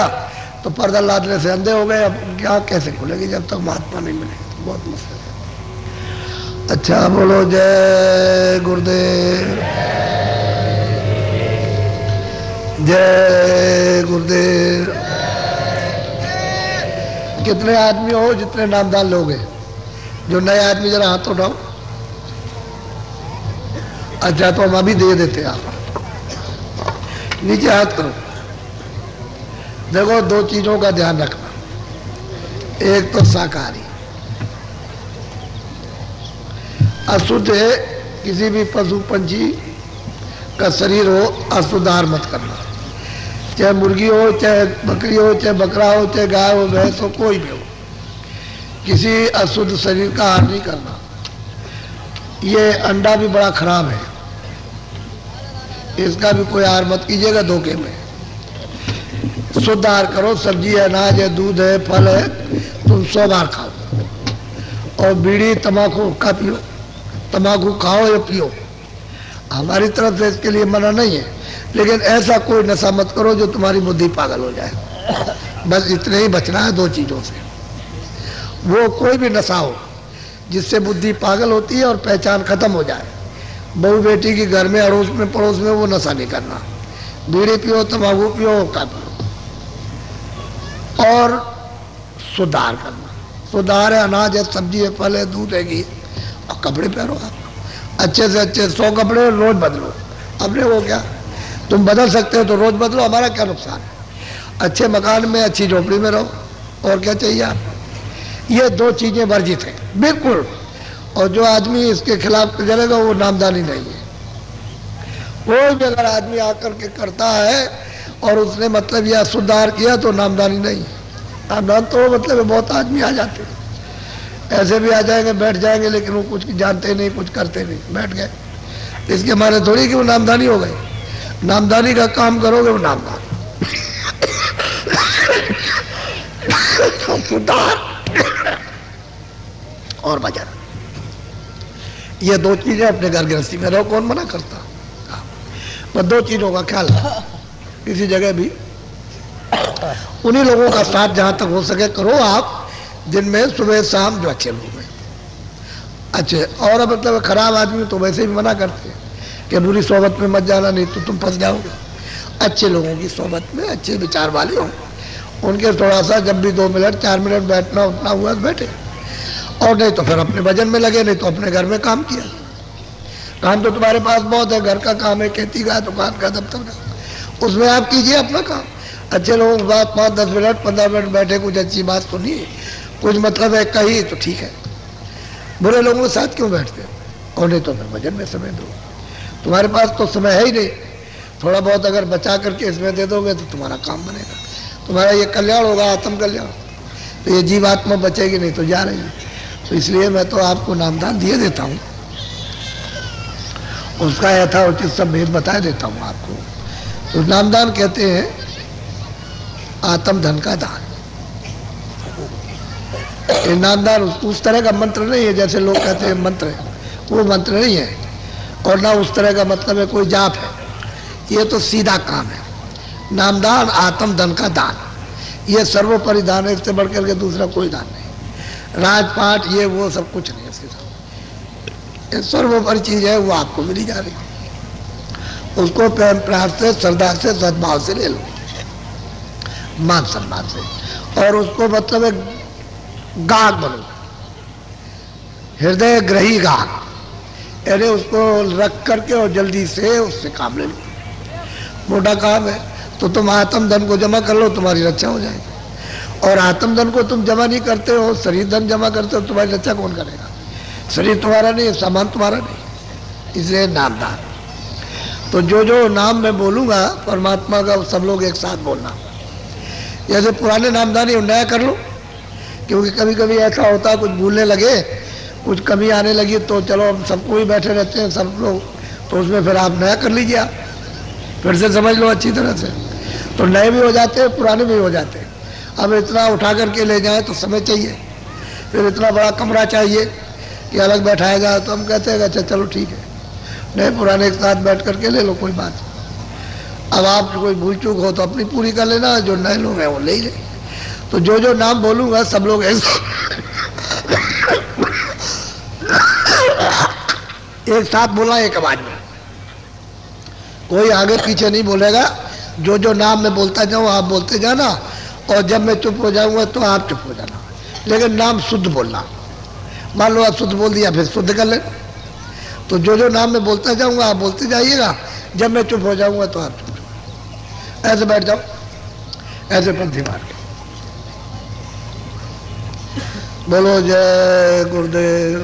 तो पर्दा लादने से अंधे हो गए। अब क्या कैसे खुलेगी जब तक महात्मा नहीं मिले? तो बहुत मुश्किल है। अच्छा बोलो जय गुरुदेव, जय गुरुदेव। कितने आदमी हो जितने नामदान लोग हैं? जो नए आदमी जरा हाथ उठाओ। अच्छा तो हम अभी दे देते हैं, आप नीचे हाथ करो। देखो 2 चीजों का ध्यान रखना, एक तो शाकाहारी, अशुद्ध है, किसी भी पशु पंछी का शरीर हो अशुद्ध आहार मत करना, चाहे मुर्गी हो, चाहे बकरी हो, चाहे बकरा हो, चाहे गाय हो, भैंस हो, कोई भी हो, किसी अशुद्ध शरीर का आहार नहीं करना। ये अंडा भी बड़ा खराब है, इसका भी कोई आहार मत कीजिएगा धोखे में। शुद्ध आहार करो, सब्जी है, अनाज है, दूध है, फल है, तुम 100 बार खाओ। और बीड़ी तम्बाकू का पियो, तम्बाकू खाओ या पियो, हमारी तरफ से इसके लिए मना नहीं है, लेकिन ऐसा कोई नशा मत करो जो तुम्हारी बुद्धि पागल हो जाए। बस इतने ही बचना है 2 चीज़ों से। वो कोई भी नशा हो जिससे बुद्धि पागल होती है और पहचान खत्म हो जाए, बहू बेटी की घर में, अड़ोस में, पड़ोस में, वो नशा नहीं करना। बीड़ी पियो, तम्बाकू पियो, का पियो, और सुधार करना। सुधार है, अनाज है, सब्जी है, फल है, दूध है, घी, और कपड़े पहनो आप अच्छे से अच्छे 100 कपड़े रोज बदलो। अपने वो क्या तुम बदल सकते हो तो रोज बदलो, हमारा क्या नुकसान है? अच्छे मकान में, अच्छी झोपड़ी में रहो, और क्या चाहिए आप? ये 2 चीजें वर्जित हैं बिल्कुल। और जो आदमी इसके खिलाफ चलेगा वो नामदानी नहीं है। कोई भी अगर आदमी आकर के करता है और उसने मतलब यह सुधार किया तो नामदानी नहीं। नामदान तो मतलब बहुत आदमी आ जाते हैं, ऐसे भी आ जाएंगे, बैठ जाएंगे, लेकिन वो कुछ जानते नहीं, कुछ करते नहीं, बैठ गए। इसके माने थोड़ी कि वो नामदानी हो गए। नामदानी का काम करोगे वो नामदान। सुधार और भजन, ये 2 चीजें अपने घर गृहस्थी में रहो, कौन मना करता? बस 2 चीजों का ख्याल रखो। किसी जगह भी उन्हीं लोगों का साथ जहां तक हो सके करो आप, दिन में सुबह शाम, जो अच्छे लोग हैं अच्छे। और मतलब खराब आदमी तो वैसे भी मना करते हैं कि बुरी सोबत में मत जाना, नहीं तो तुम फंस जाओगे। अच्छे लोगों की सोबत में, अच्छे विचार वाले हो, उनके थोड़ा सा जब भी 2 मिनट 4 मिनट बैठना उठना हुआ तो बैठे, और नहीं तो फिर अपने भजन में लगे, नहीं तो अपने घर में काम किया। काम तो तुम्हारे पास बहुत है, घर का काम है, खेती का, दुकान का, दफ्तर का, उसमें आप कीजिए अपना काम। अच्छे लोगों के बाद 5-10 मिनट 15 मिनट बैठे, कुछ अच्छी बात सुनिए, कुछ मतलब है कही तो ठीक है। बुरे लोगों के साथ क्यों बैठते हो? और नहीं तो फिर भजन में समय दो। तुम्हारे पास तो समय है ही नहीं, थोड़ा बहुत अगर बचा करके इसमें दे दोगे तो तुम्हारा काम बनेगा, तुम्हारा ये कल्याण होगा, आत्म कल्याण। तो ये जीवात्मा बचेगी, नहीं तो जा रही है। तो इसलिए मैं तो आपको नामदान दिए देता हूँ, उसका यथाउचित सब भेद बता देता हूँ आपको। तो नामदान कहते हैं आत्म धन का दान। ये नामदान उस तरह का मंत्र नहीं है जैसे लोग कहते हैं मंत्र है, वो मंत्र नहीं है। और ना उस तरह का मतलब है कोई जाप है, ये तो सीधा काम है। नामदान आत्म धन का दान, ये सर्वोपरि दान है, इससे बढ़कर के दूसरा कोई दान नहीं। राजपाट ये वो सब कुछ नहीं है इसके साथ। ये सर्वोपरि चीज है, वो आपको मिली जा रही, उसको प्रेम प्यार से, श्रद्धा से, सद्भाव से ले लो, मान सम्मान से। और उसको मतलब एक गाहक बनो, हृदय ग्रही गाहक, यानी उसको रख करके और जल्दी से उससे काम ले लो। मोटा काम है तो तुम आत्म धन को जमा कर लो, तुम्हारी रक्षा हो जाएगी। और आत्म धन को तुम जमा नहीं करते हो, शरीर धन जमा करते हो, तुम्हारी रक्षा कौन करेगा? शरीर तुम्हारा नहीं है, सामान तुम्हारा नहीं, इसलिए नामदान। तो जो जो नाम मैं बोलूँगा परमात्मा का, सब लोग एक साथ बोलना। जैसे पुराने नामदान ही नया कर लो, क्योंकि कभी कभी ऐसा होता है कुछ भूलने लगे, कुछ कमी आने लगी, तो चलो अब सबको ही बैठे रहते हैं सब लोग, तो उसमें फिर आप नया कर लीजिए, आप फिर से समझ लो अच्छी तरह से, तो नए भी हो जाते हैं, पुराने भी हो जाते हैं। अब इतना उठा करके ले जाए तो समय चाहिए, फिर इतना बड़ा कमरा चाहिए कि अलग बैठाया जाए, तो हम कहते हैं अच्छा चलो ठीक है, नए पुराने एक साथ बैठ करके ले लो, कोई बात नहीं। अब आप कोई भूल चूक हो तो अपनी पूरी कर लेना, जो नए लोग हैं वो ले ही ले। तो जो जो नाम बोलूँगा सब लोग एक साथ बोला, एक आवाज में, कोई आगे पीछे नहीं बोलेगा। जो जो नाम मैं बोलता जाऊँ आप बोलते जाना, और जब मैं चुप हो जाऊंगा तो आप चुप हो जाना, लेकिन नाम शुद्ध बोलना। मान लो आप शुद्ध बोल दिया, फिर शुद्ध कर ले। तो जो जो नाम मैं बोलता जाऊंगा आप बोलते जाइएगा, जब मैं चुप हो जाऊंगा तो आप चुप। ऐसे बैठ जाओ, ऐसे पंथी मार के बोलो जय गुरुदेव।